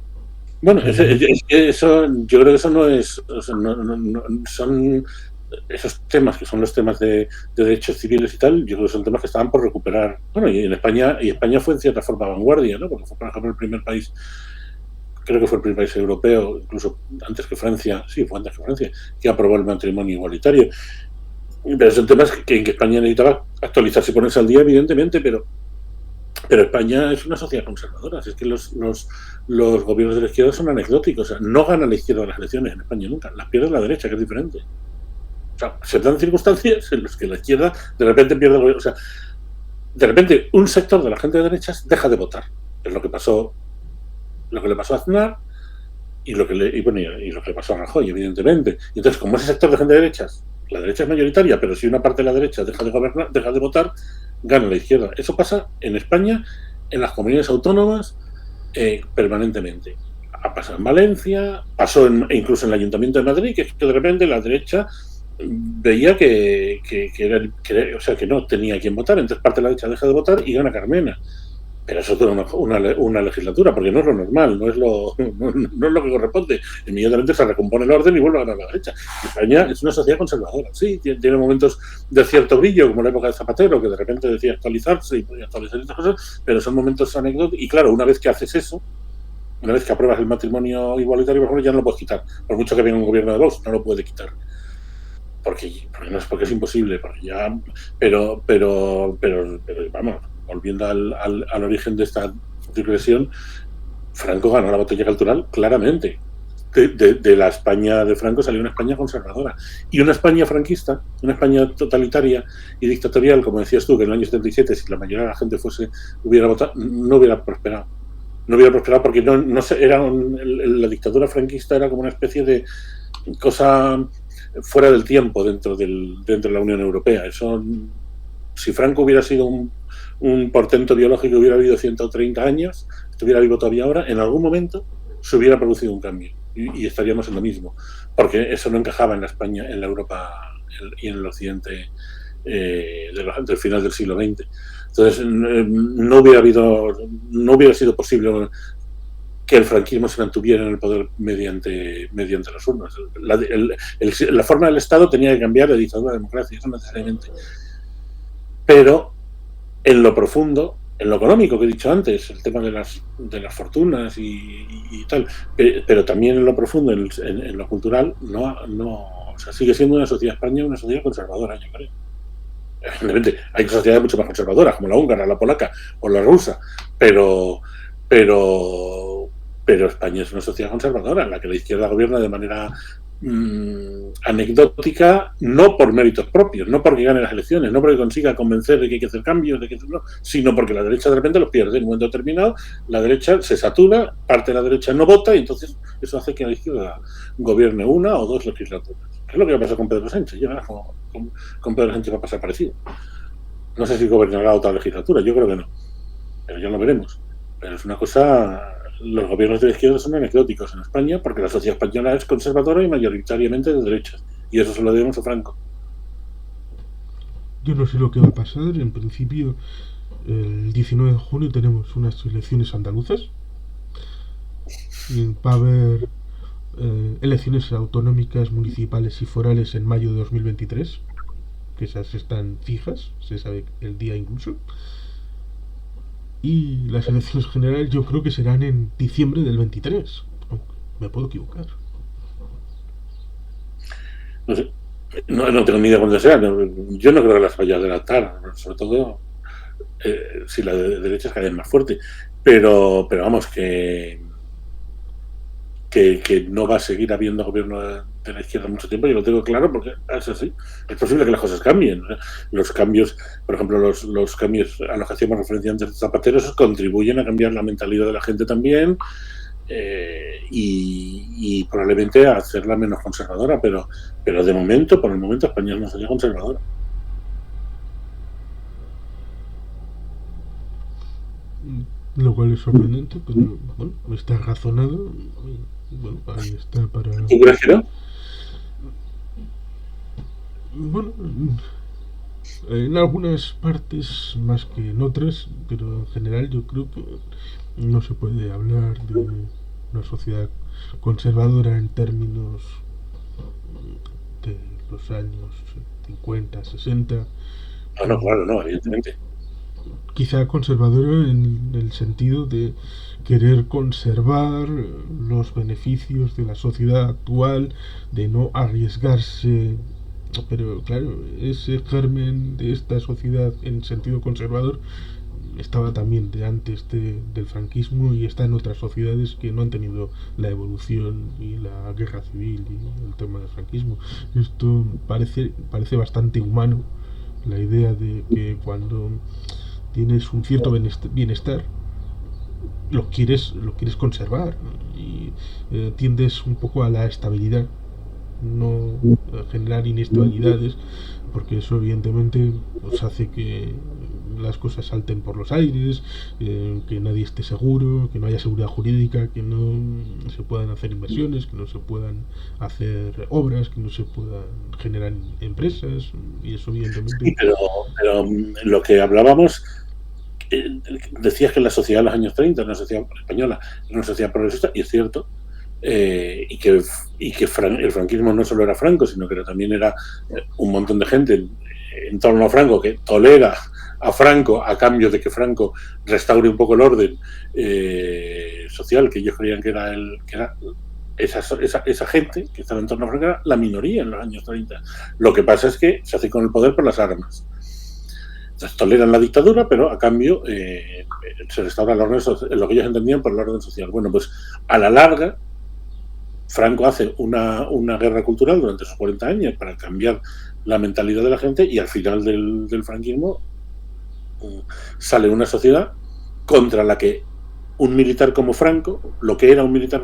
Bueno, eso, yo creo que eso no es... O sea, son esos temas que son los temas de derechos civiles y tal, yo creo que son temas que estaban por recuperar. Bueno, y en España fue en cierta forma vanguardia, ¿no? Porque fue, por ejemplo, el primer país, creo que fue el primer país europeo, incluso antes que Francia, sí, fue antes que Francia, que aprobó el matrimonio igualitario. Pero son temas que España necesitaba actualizarse y ponerse al día, evidentemente, pero España es una sociedad conservadora. Así es que los gobiernos de la izquierda son anecdóticos. O sea, no gana la izquierda las elecciones en España nunca, las pierde la derecha, que es diferente. O sea, se dan circunstancias en las que la izquierda de repente pierde el gobierno. O sea, de repente un sector de la gente de derechas deja de votar. Es lo que le pasó a Aznar y lo que le pasó a Rajoy, evidentemente. Y entonces, como ese sector de gente de derechas, la derecha es mayoritaria, pero si una parte de la derecha deja de gobernar, deja de votar, gana la izquierda. Eso pasa en España, en las comunidades autónomas, permanentemente. Ha pasado en Valencia, pasó incluso en el Ayuntamiento de Madrid, que de repente la derecha veía que no tenía quien votar, entonces parte de la derecha deja de votar y gana Carmena. Pero eso es toda una legislatura, porque no es lo normal, no es lo que corresponde. Inmediatamente se recompone el orden y vuelve a ganar la derecha. España es una sociedad conservadora, sí, tiene momentos de cierto brillo, como la época de Zapatero, que de repente decía actualizarse y podía actualizar estas cosas, pero son momentos anecdóticos. Y claro, una vez que haces eso, una vez que apruebas el matrimonio igualitario, por ejemplo, ya no lo puedes quitar. Por mucho que venga un gobierno de Vox, no lo puede quitar. Porque es imposible, porque ya, pero vamos, volviendo al origen de esta digresión, Franco ganó la batalla cultural claramente. De la España de Franco salió una España conservadora. Y una España franquista, una España totalitaria y dictatorial, como decías tú, que en el año 77, si la mayoría de la gente hubiera votado, no hubiera prosperado. No hubiera prosperado porque la dictadura franquista era como una especie de cosa fuera del tiempo dentro de la Unión Europea. Eso, si Franco hubiera sido un portento biológico, hubiera habido 130 años, estuviera vivo todavía ahora, en algún momento se hubiera producido un cambio y estaríamos en lo mismo, porque eso no encajaba en la España, en la Europa y en el occidente del final del siglo XX. Entonces, no hubiera sido posible que el franquismo se mantuviera en el poder mediante las urnas. La forma del Estado tenía que cambiar de dictadura a democracia, eso necesariamente. Pero en lo profundo, en lo económico que he dicho antes, el tema de las fortunas y tal, pero también en lo profundo, en lo cultural, o sea, sigue siendo una sociedad española, una sociedad conservadora, yo creo. Evidentemente, hay sociedades mucho más conservadoras, como la húngara, la polaca o la rusa, pero España es una sociedad conservadora en la que la izquierda gobierna de manera anecdótica, no por méritos propios, no porque gane las elecciones, no porque consiga convencer de que hay que hacer cambios, sino porque la derecha de repente los pierde. En un momento determinado, la derecha se satura, parte de la derecha no vota y entonces eso hace que la izquierda gobierne una o dos legislaturas. Es lo que va a pasar con Pedro Sánchez. Ya verás con Pedro Sánchez va a pasar parecido. No sé si gobernará otra legislatura, yo creo que no. Pero ya lo veremos. Pero es una cosa... Los gobiernos de la izquierda son anecdóticos en España porque la sociedad española es conservadora y mayoritariamente de derechas. Y eso se lo debemos a Franco. Yo no sé lo que va a pasar. En principio, el 19 de junio tenemos unas elecciones andaluzas. Y va a haber elecciones autonómicas, municipales y forales en mayo de 2023. Que esas están fijas, se sabe el día incluso. Y las elecciones generales yo creo que serán en diciembre del 23. Me puedo equivocar. No sé. No tengo ni idea cuándo sea. Yo no creo que las vaya a adelantar. Sobre todo si la derecha es cada vez más fuerte. Pero vamos, que no va a seguir habiendo gobierno de la izquierda mucho tiempo, yo lo tengo claro porque es así. Es posible que las cosas cambien. Los cambios, por ejemplo, los cambios a los que hacíamos referencia antes de Zapatero, esos contribuyen a cambiar la mentalidad de la gente también y probablemente a hacerla menos conservadora, pero por el momento España no sería conservadora. Lo cual es sorprendente, pero bueno, está razonado. Bueno, ahí está para... ¿Tú crees que no? Bueno, en algunas partes más que en otras, pero en general yo creo que no se puede hablar de una sociedad conservadora en términos de los años 50, 60. No, claro, no, evidentemente. Quizá conservadora en el sentido de querer conservar los beneficios de la sociedad actual, de no arriesgarse. Pero claro, ese germen de esta sociedad en sentido conservador estaba también de antes del franquismo y está en otras sociedades que no han tenido la evolución y la guerra civil y el tema del franquismo. Esto parece bastante humano, la idea de que cuando tienes un cierto bienestar lo quieres conservar y tiendes un poco a la estabilidad, no generar inestabilidades, porque eso evidentemente pues hace que las cosas salten por los aires, que nadie esté seguro, que no haya seguridad jurídica, que no se puedan hacer inversiones, que no se puedan hacer obras, que no se puedan generar empresas, y eso evidentemente... Sí, pero lo que hablábamos, decías que la sociedad de los años 30, una sociedad española, era una sociedad progresista, y es cierto, y que el franquismo no solo era Franco, sino que también era un montón de gente en torno a Franco que tolera a Franco a cambio de que Franco restaure un poco el orden social que ellos creían que era esa gente que estaba en torno a Franco era la minoría en los años 30. Lo que pasa es que se hace con el poder por las armas. Entonces, toleran la dictadura, pero a cambio se restaura el orden social, lo que ellos entendían por el orden social. Bueno, pues a la larga Franco hace una guerra cultural durante esos 40 años para cambiar la mentalidad de la gente, y al final del franquismo sale una sociedad contra la que un militar como Franco, lo que era un militar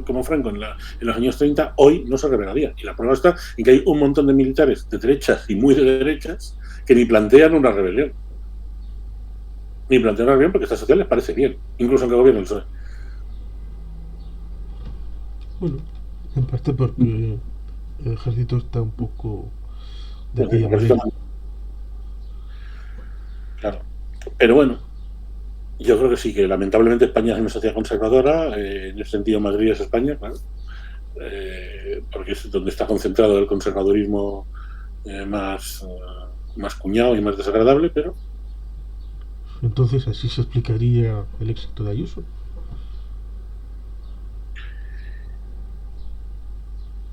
como Franco en los años 30, hoy no se rebelaría. Y la prueba está en que hay un montón de militares de derechas y muy de derechas que ni plantean una rebelión. Ni plantean una rebelión porque esta sociedad les parece bien, incluso aunque gobiernen el PSOE. Bueno, en parte porque el ejército está un poco de aquella manera. Claro. Pero bueno, yo creo que sí, que lamentablemente España es una sociedad conservadora, en ese sentido Madrid es España, claro, porque es donde está concentrado el conservadurismo más cuñado y más desagradable, pero... Entonces, ¿así se explicaría el éxito de Ayuso?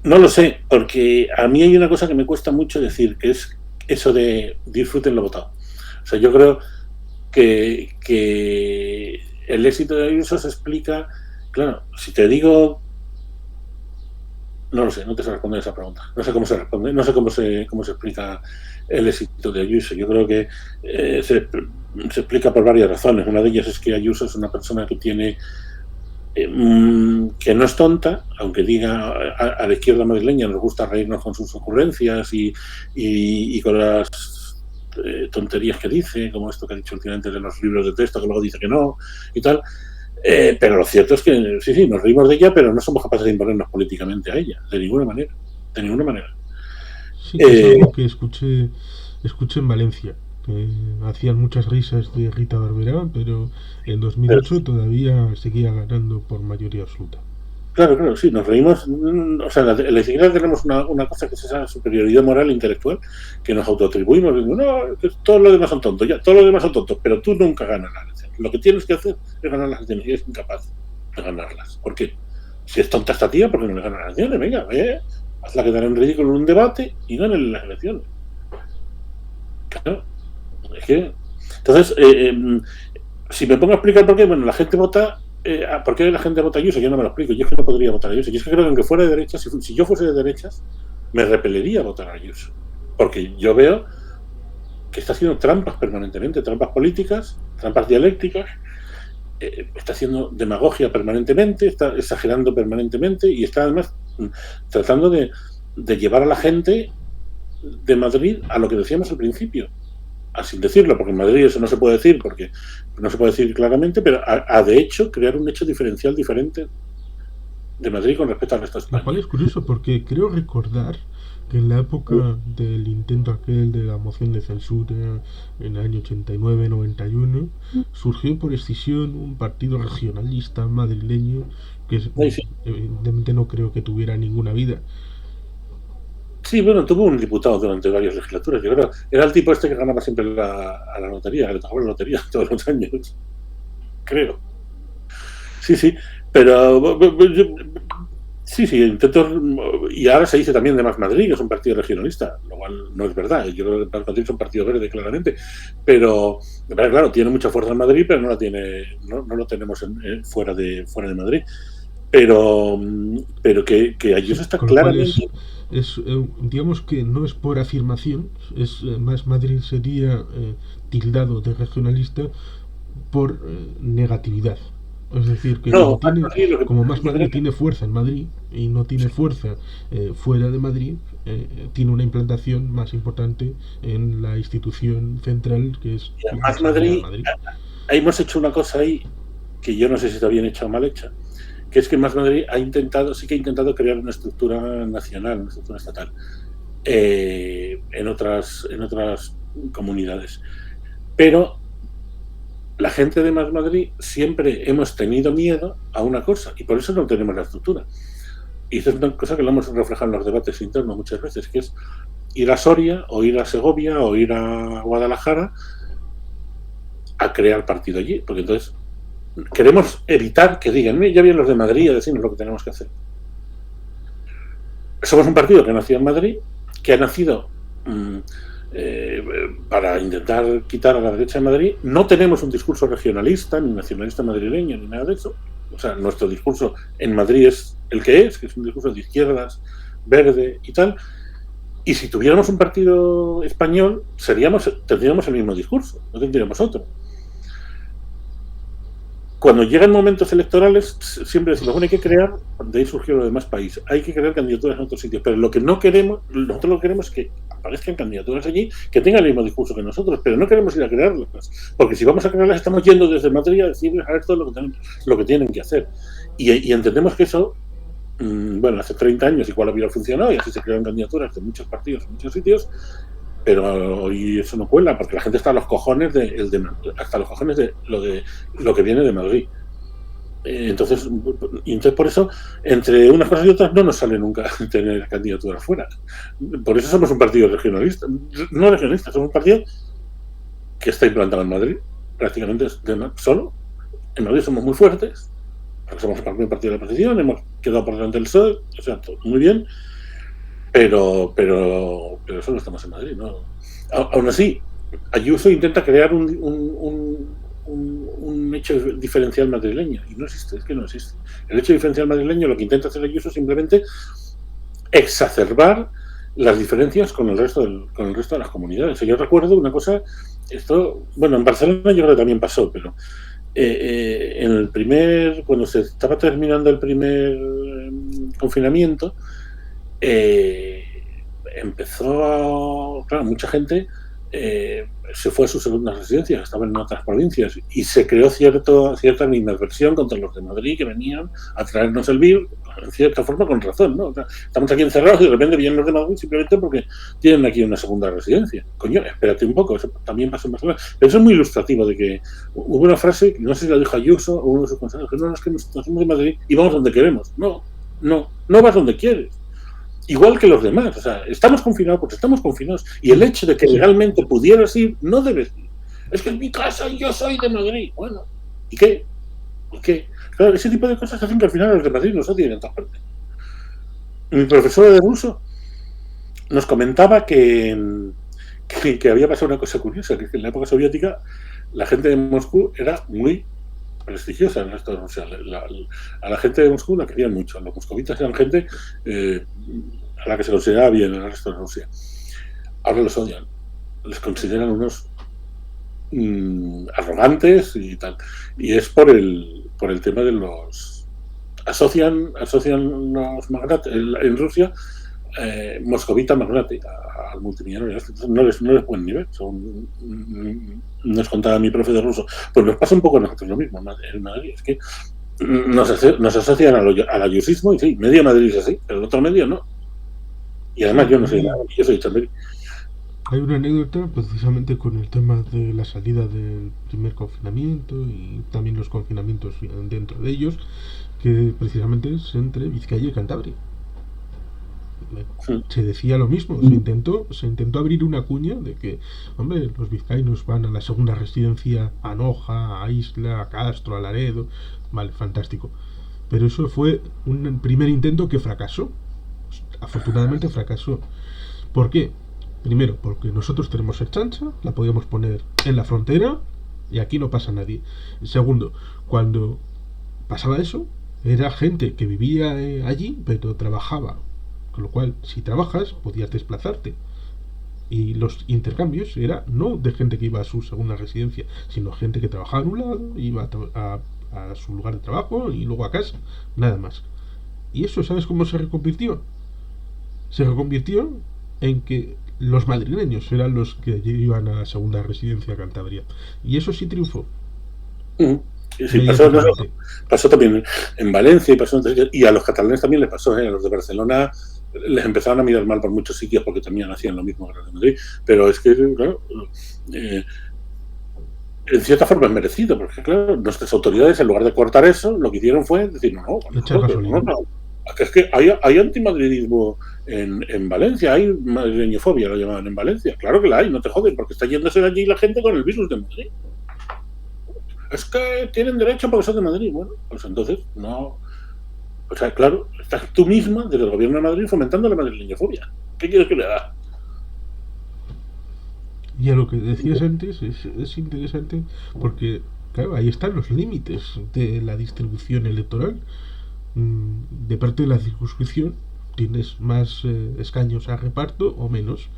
No lo sé, porque a mí hay una cosa que me cuesta mucho decir, que es eso de disfruten lo votado. O sea, yo creo que el éxito de Ayuso se explica, claro, si te digo, no lo sé, no te sé responder esa pregunta, no sé cómo se responde, no sé cómo se explica el éxito de Ayuso. Yo creo que se explica por varias razones. Una de ellas es que Ayuso es una persona que tiene que no es tonta, aunque diga a la izquierda madrileña nos gusta reírnos con sus ocurrencias y con las tonterías que dice, como esto que ha dicho últimamente de los libros de texto, que luego dice que no y tal, pero lo cierto es que sí, nos reímos de ella, pero no somos capaces de imponernos políticamente a ella, de ninguna manera. Sí, que es algo que escuché en Valencia. Hacían muchas risas de Rita Barberá, pero en 2008 todavía seguía ganando por mayoría absoluta. Claro, sí, nos reímos. O sea, en la izquierda tenemos una cosa que es esa superioridad moral e intelectual que nos autoatribuimos. No, que todos los demás son tontos, ya, todos los demás son tontos, pero tú nunca ganas las elecciones. Lo que tienes que hacer es ganar las elecciones y eres incapaz de ganarlas. ¿Por qué? Si es tonta esta tía, ¿por qué no le ganas las elecciones? Venga, hazla quedar en ridículo en un debate y gánale las elecciones. Claro, es que... Entonces, si me pongo a explicar por qué, bueno, la gente vota... ¿por qué la gente vota a Ayuso? Yo no me lo explico. Yo es que no podría votar a Ayuso. Yo es que creo que aunque fuera de derechas, si yo fuese de derechas, me repelería votar a Ayuso. Porque yo veo que está haciendo trampas permanentemente, trampas políticas, trampas dialécticas, está haciendo demagogia permanentemente, está exagerando permanentemente y está además tratando de llevar a la gente de Madrid a lo que decíamos al principio. Sin decirlo, porque en Madrid eso no se puede decir, porque no se puede decir claramente, pero a de hecho crear un hecho diferencial diferente de Madrid con respecto al resto de España. Lo cual es curioso, porque creo recordar que en la época del intento aquel de la moción de censura en el año 89-91 surgió por escisión un partido regionalista madrileño que evidentemente no creo que tuviera ninguna vida. Sí, bueno, tuvo un diputado durante varias legislaturas. Yo creo, era el tipo este que ganaba siempre a la lotería, que le tocaba la lotería todos los años. Creo. Sí, pero sí, intento. Y ahora se dice también de Más Madrid, que es un partido regionalista, lo cual no es verdad. Yo creo que Más Madrid es un partido verde, claramente. Pero, claro, tiene mucha fuerza en Madrid, pero no la tiene, no lo tenemos fuera de Madrid. Pero que Ayuso está claramente... digamos que no es por afirmación, Más Madrid sería tildado de regionalista por negatividad. Es decir, que como Más Madrid tiene fuerza en Madrid y no tiene fuerza fuera de Madrid, tiene una implantación más importante en la institución central que es Más Madrid. Hemos hecho una cosa ahí que yo no sé si está bien hecha o mal hecha, que es que Más Madrid sí que ha intentado crear una estructura nacional, una estructura estatal en otras comunidades, pero la gente de Más Madrid siempre hemos tenido miedo a una cosa y por eso no tenemos la estructura. Y eso es una cosa que lo hemos reflejado en los debates internos muchas veces, que es ir a Soria o ir a Segovia o ir a Guadalajara a crear partido allí, porque entonces queremos evitar que digan, ya vienen los de Madrid a decirnos lo que tenemos que hacer. Somos un partido que nació en Madrid, que ha nacido para intentar quitar a la derecha de Madrid. No tenemos un discurso regionalista, ni nacionalista madrileño, ni nada de eso. O sea, nuestro discurso en Madrid es el que es un discurso de izquierdas, verde y tal. Y si tuviéramos un partido español, tendríamos el mismo discurso, no tendríamos otro. Cuando llegan momentos electorales, siempre decimos, bueno, hay que crear, de ahí surgió lo demás país, hay que crear candidaturas en otros sitios, pero lo que no queremos, nosotros lo que queremos es que aparezcan candidaturas allí que tengan el mismo discurso que nosotros, pero no queremos ir a crearlas, porque si vamos a crearlas estamos yendo desde Madrid a decirles a ver todo lo que tienen que hacer. Y entendemos que eso, bueno, hace 30 años igual hubiera funcionado y así se crearon candidaturas de muchos partidos en muchos sitios, pero hoy eso no cuela, porque la gente está a los cojones hasta los cojones de lo que viene de Madrid. Entonces por eso, entre unas cosas y otras, no nos sale nunca tener candidaturas fuera. Por eso somos un partido regionalista. No regionalista, somos un partido que está implantado en Madrid, prácticamente solo. En Madrid somos muy fuertes, porque somos el primer partido de la oposición, hemos quedado por delante del PSOE, o sea, todo muy bien. Pero solo estamos en Madrid, ¿no? Aún así, Ayuso intenta crear un hecho diferencial madrileño y no existe, es que no existe. El hecho diferencial madrileño lo que intenta hacer Ayuso es simplemente exacerbar las diferencias con el resto de las comunidades. Yo recuerdo una cosa, bueno, en Barcelona yo creo que también pasó, pero cuando se estaba terminando el primer confinamiento, claro, mucha gente se fue a sus segundas residencias, estaban en otras provincias y se creó cierta animadversión contra los de Madrid que venían a traernos el virus, en cierta forma con razón, ¿no? O sea, estamos aquí encerrados y de repente vienen los de Madrid simplemente porque tienen aquí una segunda residencia. Coño, espérate un poco, eso también pasa en Barcelona. Pero eso es muy ilustrativo de que hubo una frase, no sé si la dijo Ayuso o uno de sus consejeros, que no, es que nosotros somos de Madrid y vamos donde queremos. No vas donde quieres. Igual que los demás, o sea, estamos confinados porque estamos confinados y el hecho de que legalmente pudieras ir, no debes ir. Es que en mi casa yo soy de Madrid. Bueno, ¿y qué? Claro, ese tipo de cosas hacen que al final los de Madrid nos odien en todas partes. Mi profesora de ruso nos comentaba que había pasado una cosa curiosa, que en la época soviética la gente de Moscú era muy prestigiosa en el resto de Rusia. A la gente de Moscú la querían mucho. Los moscovitas eran gente a la que se consideraba bien en el resto de Rusia. Ahora los odian. Les consideran unos arrogantes y tal. Y es por el tema de los... Asocian los magnates en Rusia moscovita magnate al multimillonario. No les pueden ni ver. Nos contaba mi profe de ruso. Pues nos pasa un poco a nosotros lo mismo en Madrid. Es que nos asocian al ayusismo y sí, medio Madrid es así, pero el otro medio no. Y además yo no soy nada, yo soy chamberí. Hay una anécdota precisamente con el tema de la salida del primer confinamiento y también los confinamientos dentro de ellos, que precisamente es entre Vizcaya y Cantabria. Se decía lo mismo, se intentó abrir una cuña de que, hombre, los vizcaínos van a la segunda residencia a Noja, a Isla, a Castro, a Laredo, vale, fantástico. Pero eso fue un primer intento que fracasó. Afortunadamente fracasó. ¿Por qué? Primero, porque nosotros tenemos Ertzaintza, la podíamos poner en la frontera y aquí no pasa nadie. Segundo, cuando pasaba eso, era gente que vivía allí, pero trabajaba. Con lo cual, si trabajas, podías desplazarte. Y los intercambios era no de gente que iba a su segunda residencia, sino gente que trabajaba en un lado, iba a su lugar de trabajo y luego a casa, nada más. Y eso, ¿sabes cómo se reconvirtió? Se reconvirtió en que los madrileños eran los que iban a la segunda residencia a Cantabria. Y eso sí triunfó. Sí, pasó también en Valencia y a los catalanes también les pasó, a los de Barcelona les empezaron a mirar mal por muchos sitios porque también hacían lo mismo que los de Madrid, pero es que, claro, En cierta forma es merecido, porque claro, nuestras autoridades, en lugar de cortar eso, lo que hicieron fue decir, Echar gasolina. Es que hay antimadridismo en Valencia, hay madrileñofobia, lo llamaban en Valencia. Claro que la hay, no te joden, porque está yéndose de allí la gente con el virus de Madrid. Es que tienen derecho porque son de Madrid. Bueno, pues entonces no. O sea, claro, estás tú misma, desde el gobierno de Madrid, fomentando la madrileñofobia. ¿Qué quieres que le haga? Y a lo que decías antes es interesante porque, claro, ahí están los límites de la distribución electoral. De parte de la circunscripción tienes más escaños a reparto o menos,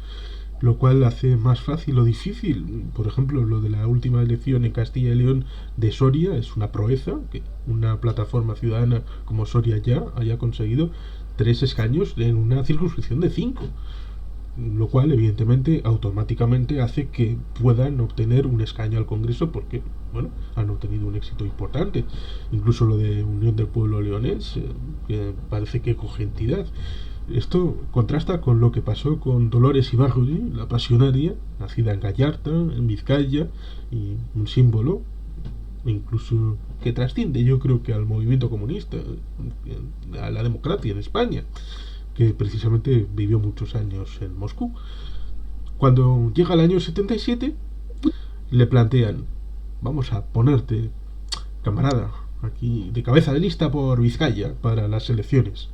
lo cual hace más fácil o difícil. Por ejemplo, lo de la última elección en Castilla y León de Soria es una proeza, que una plataforma ciudadana como Soria ya haya conseguido 3 escaños en una circunscripción de 5, lo cual evidentemente automáticamente hace que puedan obtener un escaño al Congreso porque, bueno, han obtenido un éxito importante. Incluso lo de Unión del Pueblo Leonés, que parece que coge entidad. Esto contrasta con lo que pasó con Dolores Ibarruri, la pasionaria, nacida en Gallarta, en Vizcaya, y un símbolo incluso que trasciende, yo creo, que al movimiento comunista, a la democracia en España, que precisamente vivió muchos años en Moscú. Cuando llega el año 77, le plantean, vamos a ponerte, camarada, aquí de cabeza de lista por Vizcaya para las elecciones.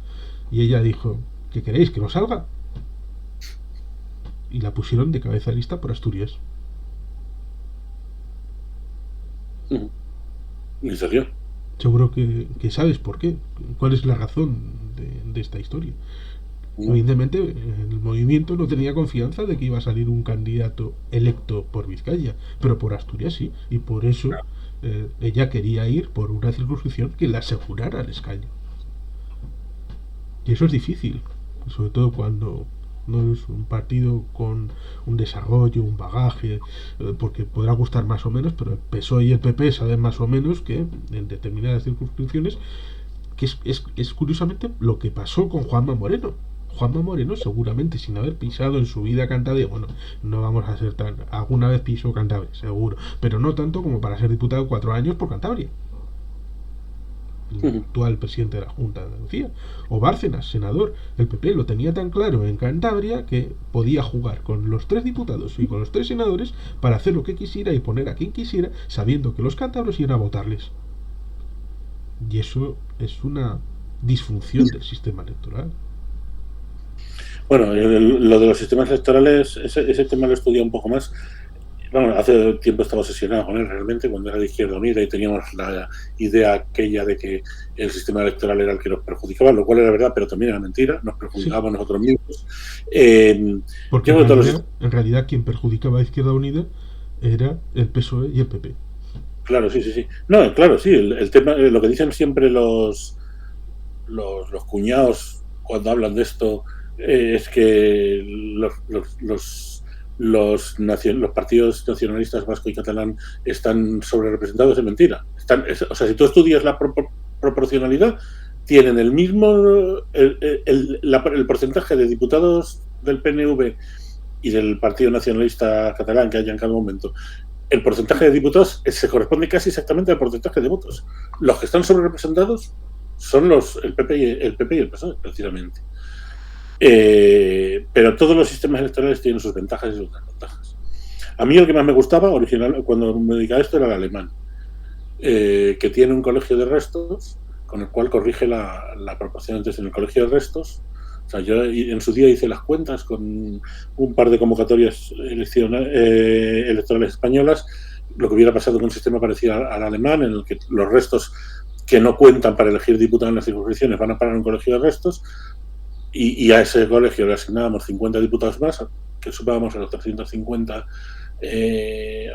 Y ella dijo, ¿qué queréis, que no salga? Y la pusieron de cabeza de lista por Asturias. ¿En serio? Seguro que sabes por qué, cuál es la razón de esta historia. Evidentemente, el movimiento no tenía confianza de que iba a salir un candidato electo por Vizcaya, pero por Asturias sí, y por eso ella quería ir por una circunscripción que le asegurara el escaño. Y eso es difícil, sobre todo cuando no es un partido con un desarrollo, un bagaje, porque podrá gustar más o menos, pero el PSOE y el PP saben más o menos que en determinadas circunscripciones, que es curiosamente lo que pasó con Juanma Moreno. Juanma Moreno, seguramente sin haber pisado en su vida Cantabria, bueno, no vamos a ser tan. Alguna vez pisó Cantabria, seguro, pero no tanto como para ser diputado 4 años por Cantabria. El actual presidente de la Junta de Andalucía. O Bárcenas, senador. El PP lo tenía tan claro en Cantabria que podía jugar con los 3 diputados y con los 3 senadores para hacer lo que quisiera y poner a quien quisiera, sabiendo que los cántabros iban a votarles. Y eso es una disfunción del sistema electoral. Bueno, lo de los sistemas electorales, ese tema lo he estudiado un poco más. Bueno, hace tiempo estaba obsesionado con él realmente, cuando era de Izquierda Unida y teníamos la idea aquella de que el sistema electoral era el que nos perjudicaba, lo cual era verdad, pero también era mentira, nos perjudicábamos nosotros mismos. Porque en realidad quien perjudicaba a Izquierda Unida era el PSOE y el PP. Claro, sí. No, claro, sí, el tema, lo que dicen siempre los cuñados cuando hablan de esto es que los partidos nacionalistas vasco y catalán están sobre representados. Es mentira. O sea, si tú estudias la proporcionalidad, tienen el mismo el porcentaje de diputados del PNV y del Partido Nacionalista Catalán que haya en cada momento. El porcentaje de diputados se corresponde casi exactamente al porcentaje de votos. Los que están sobre representados son el PP y el PSOE, precisamente. Pero todos los sistemas electorales tienen sus ventajas y sus desventajas. A mí el que más me gustaba original cuando me dedicaba a esto era el alemán, que tiene un colegio de restos con el cual corrige la proporción. Entonces, en el colegio de restos, o sea, yo en su día hice las cuentas con un par de convocatorias electorales españolas, lo que hubiera pasado con un sistema parecido al alemán, en el que los restos que no cuentan para elegir diputado en las circunscripciones van a parar a un colegio de restos, y a ese colegio le asignábamos 50 diputados más, que sumábamos a los 350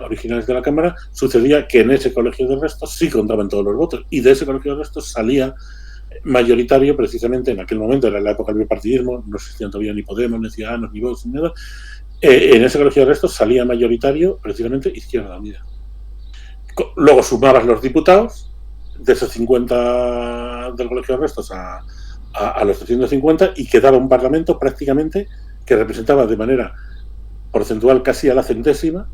originales de la Cámara. Sucedía que en ese colegio de restos sí contaban todos los votos, y de ese colegio de restos salía mayoritario, precisamente en aquel momento, era la época del bipartidismo, no existían todavía ni Podemos, ni Ciudadanos, ni Vox, ni nada. En ese colegio de restos salía mayoritario, precisamente, Izquierda Unida. Luego sumabas los diputados de esos 50 del colegio de restos a los 350, y quedaba un parlamento prácticamente que representaba de manera porcentual casi a la centésima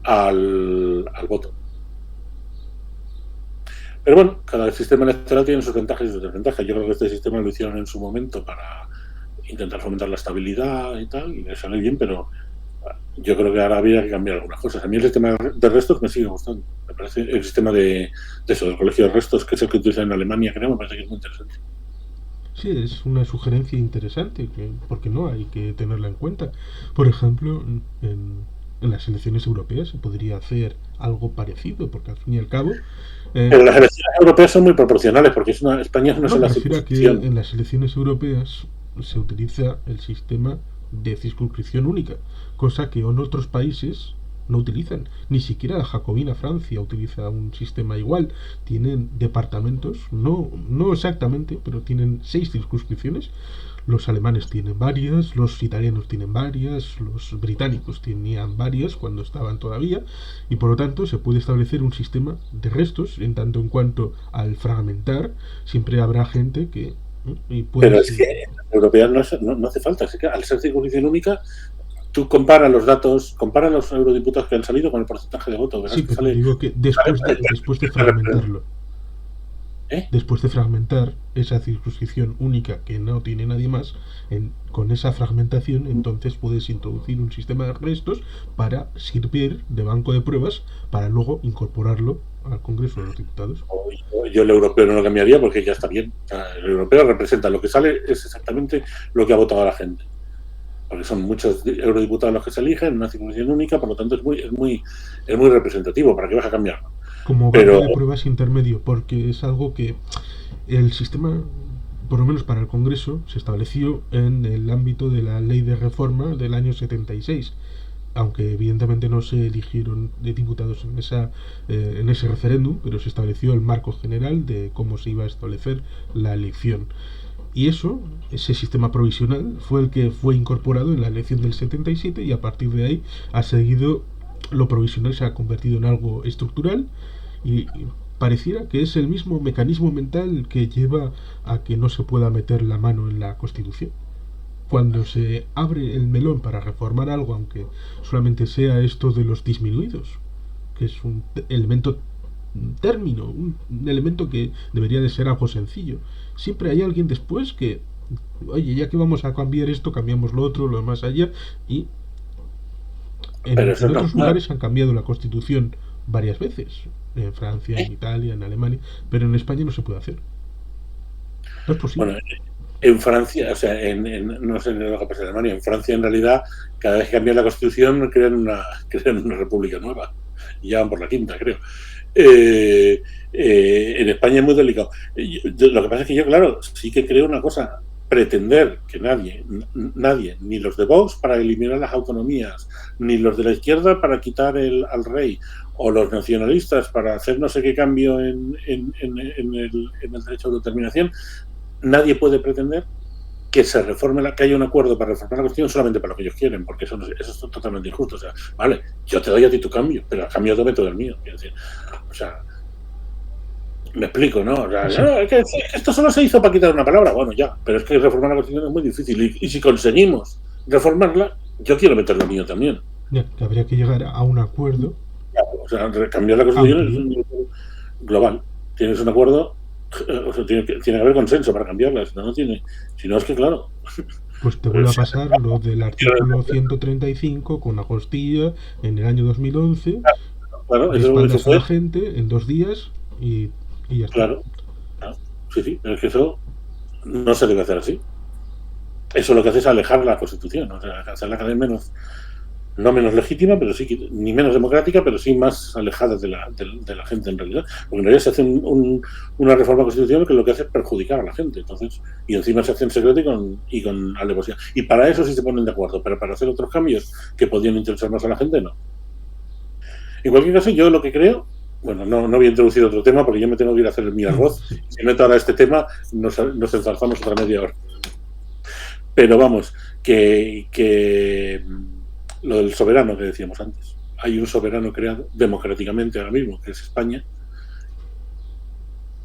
al al voto. Pero bueno, cada sistema electoral tiene sus ventajas y sus desventajas. Yo creo que este sistema lo hicieron en su momento para intentar fomentar la estabilidad y tal, y le sale bien, pero yo creo que ahora habría que cambiar algunas cosas. A mí el sistema de restos me sigue gustando. Me parece el sistema de eso, del colegio de restos, que es el que utilizan en Alemania, creo, me parece que es muy interesante. Sí, es una sugerencia interesante, porque no hay que tenerla en cuenta. Por ejemplo, en las elecciones europeas se podría hacer algo parecido, porque al fin y al cabo... Pero las elecciones europeas son muy proporcionales, porque España es una sola me refiero a que circunscripción. en las elecciones europeas se utiliza el sistema de circunscripción única, cosa que en otros países no utilizan. Ni siquiera la Jacobina Francia utiliza un sistema igual. Tienen departamentos, no exactamente, pero tienen 6 circunscripciones. Los alemanes tienen varias, los italianos tienen varias, los británicos tenían varias cuando estaban todavía, y por lo tanto se puede establecer un sistema de restos en tanto en cuanto al fragmentar siempre habrá gente que y Pero es que en las europeas no hace falta. Es que al ser circunscripción única, tú comparas los datos, compara los eurodiputados que han salido con el porcentaje de votos. Verás sí, que pero digo que después de fragmentarlo, ¿Eh? después de fragmentar esa circunscripción única que no tiene nadie más, con esa fragmentación entonces puedes introducir un sistema de restos para servir de banco de pruebas para luego incorporarlo al Congreso de los Diputados. Yo el europeo no lo cambiaría porque ya está bien. El europeo representa lo que sale, es exactamente lo que ha votado la gente. Porque son muchos eurodiputados los que se eligen, una circunscripción única, por lo tanto es muy representativo. ¿Para qué vas a cambiarlo? Como banco de pruebas intermedio, porque es algo que el sistema, por lo menos para el Congreso, se estableció en el ámbito de la ley de reforma del año 76, aunque evidentemente no se eligieron de diputados en ese referéndum, pero se estableció el marco general de cómo se iba a establecer la elección. Y ese sistema provisional, fue el que fue incorporado en la elección del 77 y a partir de ahí ha seguido, lo provisional se ha convertido en algo estructural y pareciera que es el mismo mecanismo mental que lleva a que no se pueda meter la mano en la Constitución. Cuando se abre el melón para reformar algo, aunque solamente sea esto de los disminuidos, que es un elemento término, un elemento que debería de ser algo sencillo. Siempre hay alguien después que, oye, ya que vamos a cambiar esto, cambiamos lo otro, lo demás allá, y en otros lugares han cambiado la Constitución varias veces, en Francia, en Italia, en Alemania, pero en España no se puede hacer. No es posible. Bueno, en Francia, o sea, no sé lo que pasa en Alemania, en Francia en realidad, cada vez que cambian la Constitución crean una república nueva, y ya van por la quinta, creo. En España es muy delicado. Lo que pasa es que yo, claro, sí que creo una cosa: pretender que nadie, ni los de Vox para eliminar las autonomías, ni los de la izquierda para quitar al rey, o los nacionalistas para hacer no sé qué cambio en el derecho a autodeterminación, nadie puede pretender que se reforme que haya un acuerdo para reformar la Constitución solamente para lo que ellos quieren, porque eso es totalmente injusto. O sea, vale, yo te doy a ti tu cambio, pero a cambio te meto del mío. Decir, o sea, me explico, ¿no? O sea, sí. No, es que esto solo se hizo para quitar una palabra. Bueno, ya, pero es que reformar la Constitución es muy difícil. Y si conseguimos reformarla, yo quiero meter lo mío también. Ya, que habría que llegar a un acuerdo. Claro, o sea, cambiar la Constitución es un global. Tienes un acuerdo. O sea, tiene que haber consenso para cambiarla, si no es que claro. Pues te vuelve a pasar lo del artículo 135 con Agostilla en el año 2011, claro, espaldas a la gente en 2 días y ya está. Claro, sí, pero es que eso no se debe hacer así. Eso lo que hace es alejar la Constitución, o sea, hacerla cada vez no menos legítima, pero sí, ni menos democrática, pero sí más alejada de la gente en realidad. Porque en realidad se hace una reforma constitucional que lo que hace es perjudicar a la gente. Entonces, y encima se hace en secreto y con alevosía. Y para eso sí se ponen de acuerdo, pero para hacer otros cambios que podrían interesar más a la gente, no. En cualquier caso, yo lo que creo, bueno, no voy a introducir otro tema porque yo me tengo que ir a hacer mi arroz. Si meto ahora este tema, nos enzarzamos otra media hora. Pero vamos, que lo del soberano que decíamos antes. Hay un soberano creado democráticamente ahora mismo, que es España,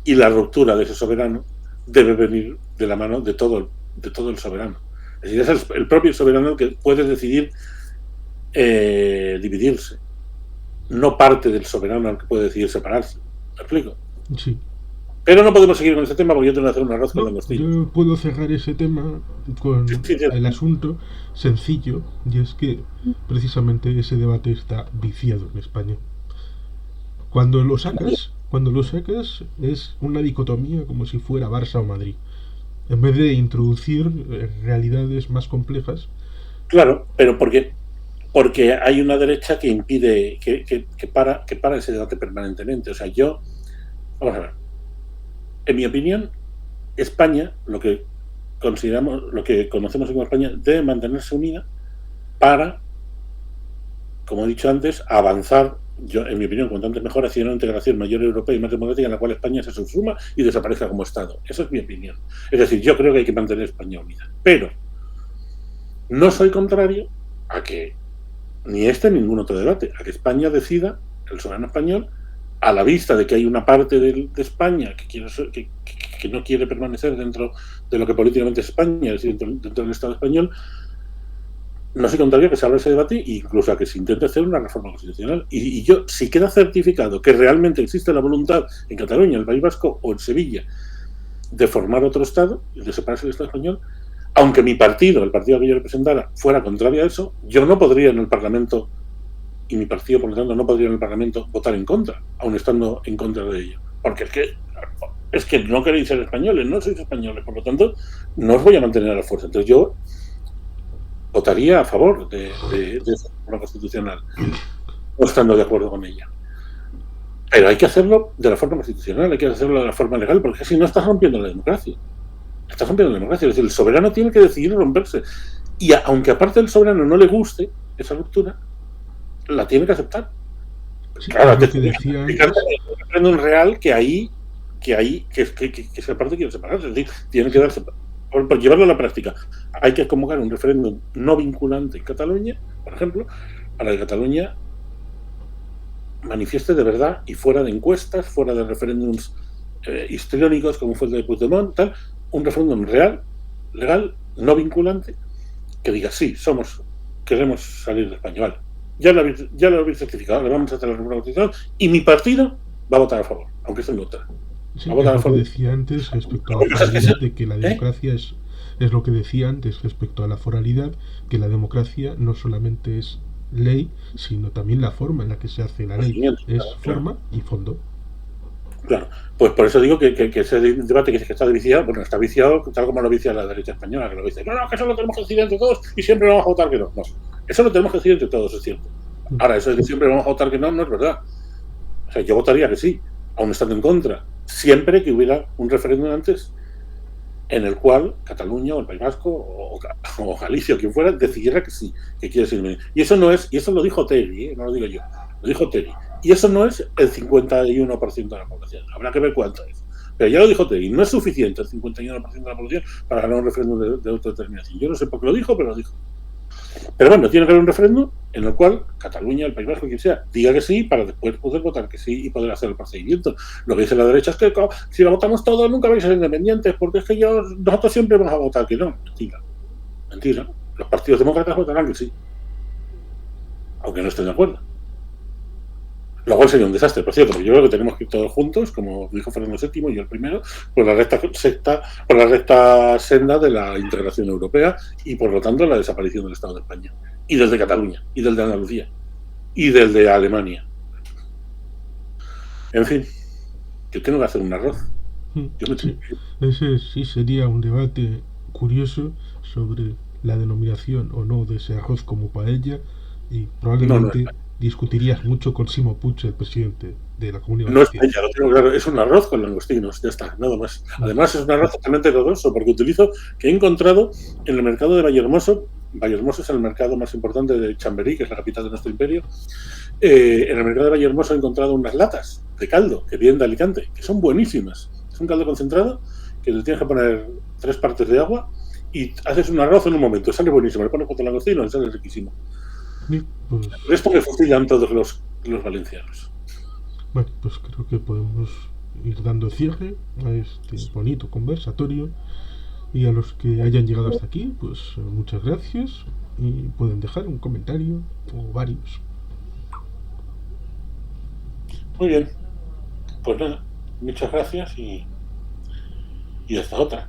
y la ruptura de ese soberano debe venir de la mano de todo el soberano. Es decir, es el propio soberano el que puede decidir dividirse. no parte del soberano al que puede decidir separarse. ¿Me explico? Sí. Pero no podemos seguir con este tema porque yo tengo que hacer un arroz con No, langostinos. yo puedo cerrar ese tema con Sí, sí. el asunto sencillo, y es que precisamente ese debate está viciado en España. Cuando lo sacas es una dicotomía como si fuera Barça o Madrid. En vez de introducir realidades más complejas. Claro, pero porque hay una derecha que impide, que para ese debate permanentemente. O sea, vamos a ver, en mi opinión, España, lo que conocemos como España, debe mantenerse unida para, como he dicho antes, avanzar, yo, en mi opinión, cuanto antes mejor, hacia una integración mayor europea y más democrática en la cual España se subsuma y desaparezca como Estado. Esa es mi opinión. Es decir, yo creo que hay que mantener España unida. Pero no soy contrario a que ni este ni ningún otro debate, a que España decida, el soberano español, a la vista de que hay una parte de España que no quiere permanecer dentro de lo que políticamente es España, es decir, dentro del Estado español, no soy contrario a que se abra ese debate e incluso a que se intente hacer una reforma constitucional. Y yo, si queda certificado que realmente existe la voluntad en Cataluña, en el País Vasco o en Sevilla de formar otro Estado, de separarse del Estado español, aunque mi partido, el partido que yo representara, fuera contrario a eso, yo no podría en el Parlamento, y mi partido, por lo tanto, no podría en el Parlamento votar en contra, aun estando en contra de ello. Porque es que no queréis ser españoles, no sois españoles, por lo tanto, no os voy a mantener a la fuerza. Entonces yo votaría a favor de esa reforma constitucional, no estando de acuerdo con ella. Pero hay que hacerlo de la forma constitucional, hay que hacerlo de la forma legal, porque si no estás rompiendo la democracia. Estás rompiendo la democracia. Es decir, el soberano tiene que decidir romperse. Y aunque aparte del soberano no le guste esa ruptura, la tiene que aceptar. Sí, claro, lo que decía antes. Un referéndum real que esa parte quiere separarse. Es decir, tiene que darse. Por llevarlo a la práctica, hay que convocar un referéndum no vinculante en Cataluña, por ejemplo, para que Cataluña manifieste de verdad y fuera de encuestas, fuera de referéndums histriónicos como fue el de Puigdemont, tal, un referéndum real, legal, no vinculante, que diga sí, queremos salir de España, vale. Ya lo habéis certificado, le vamos a hacer la reforma constitucional y mi partido va a votar a favor, aunque esté en contra. Sí, es lo que decía antes respecto a la foralidad de que la democracia es lo que decía antes respecto a la foralidad, que la democracia no solamente es ley, sino también la forma en la que se hace la ley. Es forma y fondo. Claro, pues por eso digo que ese debate que está viciado, bueno, está viciado tal como lo vicia la derecha española, que lo dice, no, que eso lo tenemos que decidir entre todos y siempre vamos a votar que no. No, eso lo tenemos que decidir entre todos, es cierto. Ahora, eso de que siempre vamos a votar que no, no es verdad. O sea, yo votaría que sí, aun estando en contra, siempre que hubiera un referéndum antes en el cual Cataluña o el País Vasco o Galicia o quien fuera decidiera que sí, que quiere ser. Y eso no es, y eso lo dijo Otegi, no lo digo yo, lo dijo Otegi. Y eso no es el 51% de la población, habrá que ver cuánto es. Pero ya lo dijo Otegi, no es suficiente el 51% de la población para ganar un referéndum de autodeterminación. Yo no sé por qué lo dijo, pero lo dijo. Pero bueno, tiene que haber un referéndum en el cual Cataluña, el País Vasco, quien sea, diga que sí para después poder votar que sí y poder hacer el procedimiento. Lo que dice la derecha es que si la votamos todos nunca vais a ser independientes porque es que nosotros siempre vamos a votar que no. Mentira. Mentira. Los partidos demócratas votarán que sí. Aunque no estén de acuerdo. Lo cual sería un desastre, por cierto, porque yo creo que tenemos que ir todos juntos, como dijo Fernando VII, yo el primero, por la recta senda de la integración europea y, por lo tanto, la desaparición del Estado de España. Y del de Cataluña, y del de Andalucía, y del de Alemania. En fin, yo tengo que hacer un arroz. Sí, ese sí sería un debate curioso sobre la denominación o no de ese arroz como paella y probablemente discutirías mucho con Ximo Puig, el presidente de la Comunidad Valenciana. No es paella, lo tengo claro, es un arroz con langostinos, ya está, nada más. Además es un arroz totalmente novedoso porque que he encontrado en el mercado de Vallehermoso. Vallehermoso es el mercado más importante de Chamberí, que es la capital de nuestro imperio. En el mercado de Vallehermoso he encontrado unas latas de caldo que vienen de Alicante, que son buenísimas. Es un caldo concentrado que le tienes que poner 3 partes de agua y haces un arroz en un momento. Sale buenísimo, le pones 4 langostinos y sale riquísimo. Pues, esto me fusilan todos los valencianos. Bueno, pues creo que podemos ir dando cierre a este bonito conversatorio. Y a los que hayan llegado hasta aquí, pues muchas gracias y pueden dejar un comentario o varios. Muy bien, pues nada, muchas gracias y hasta otra.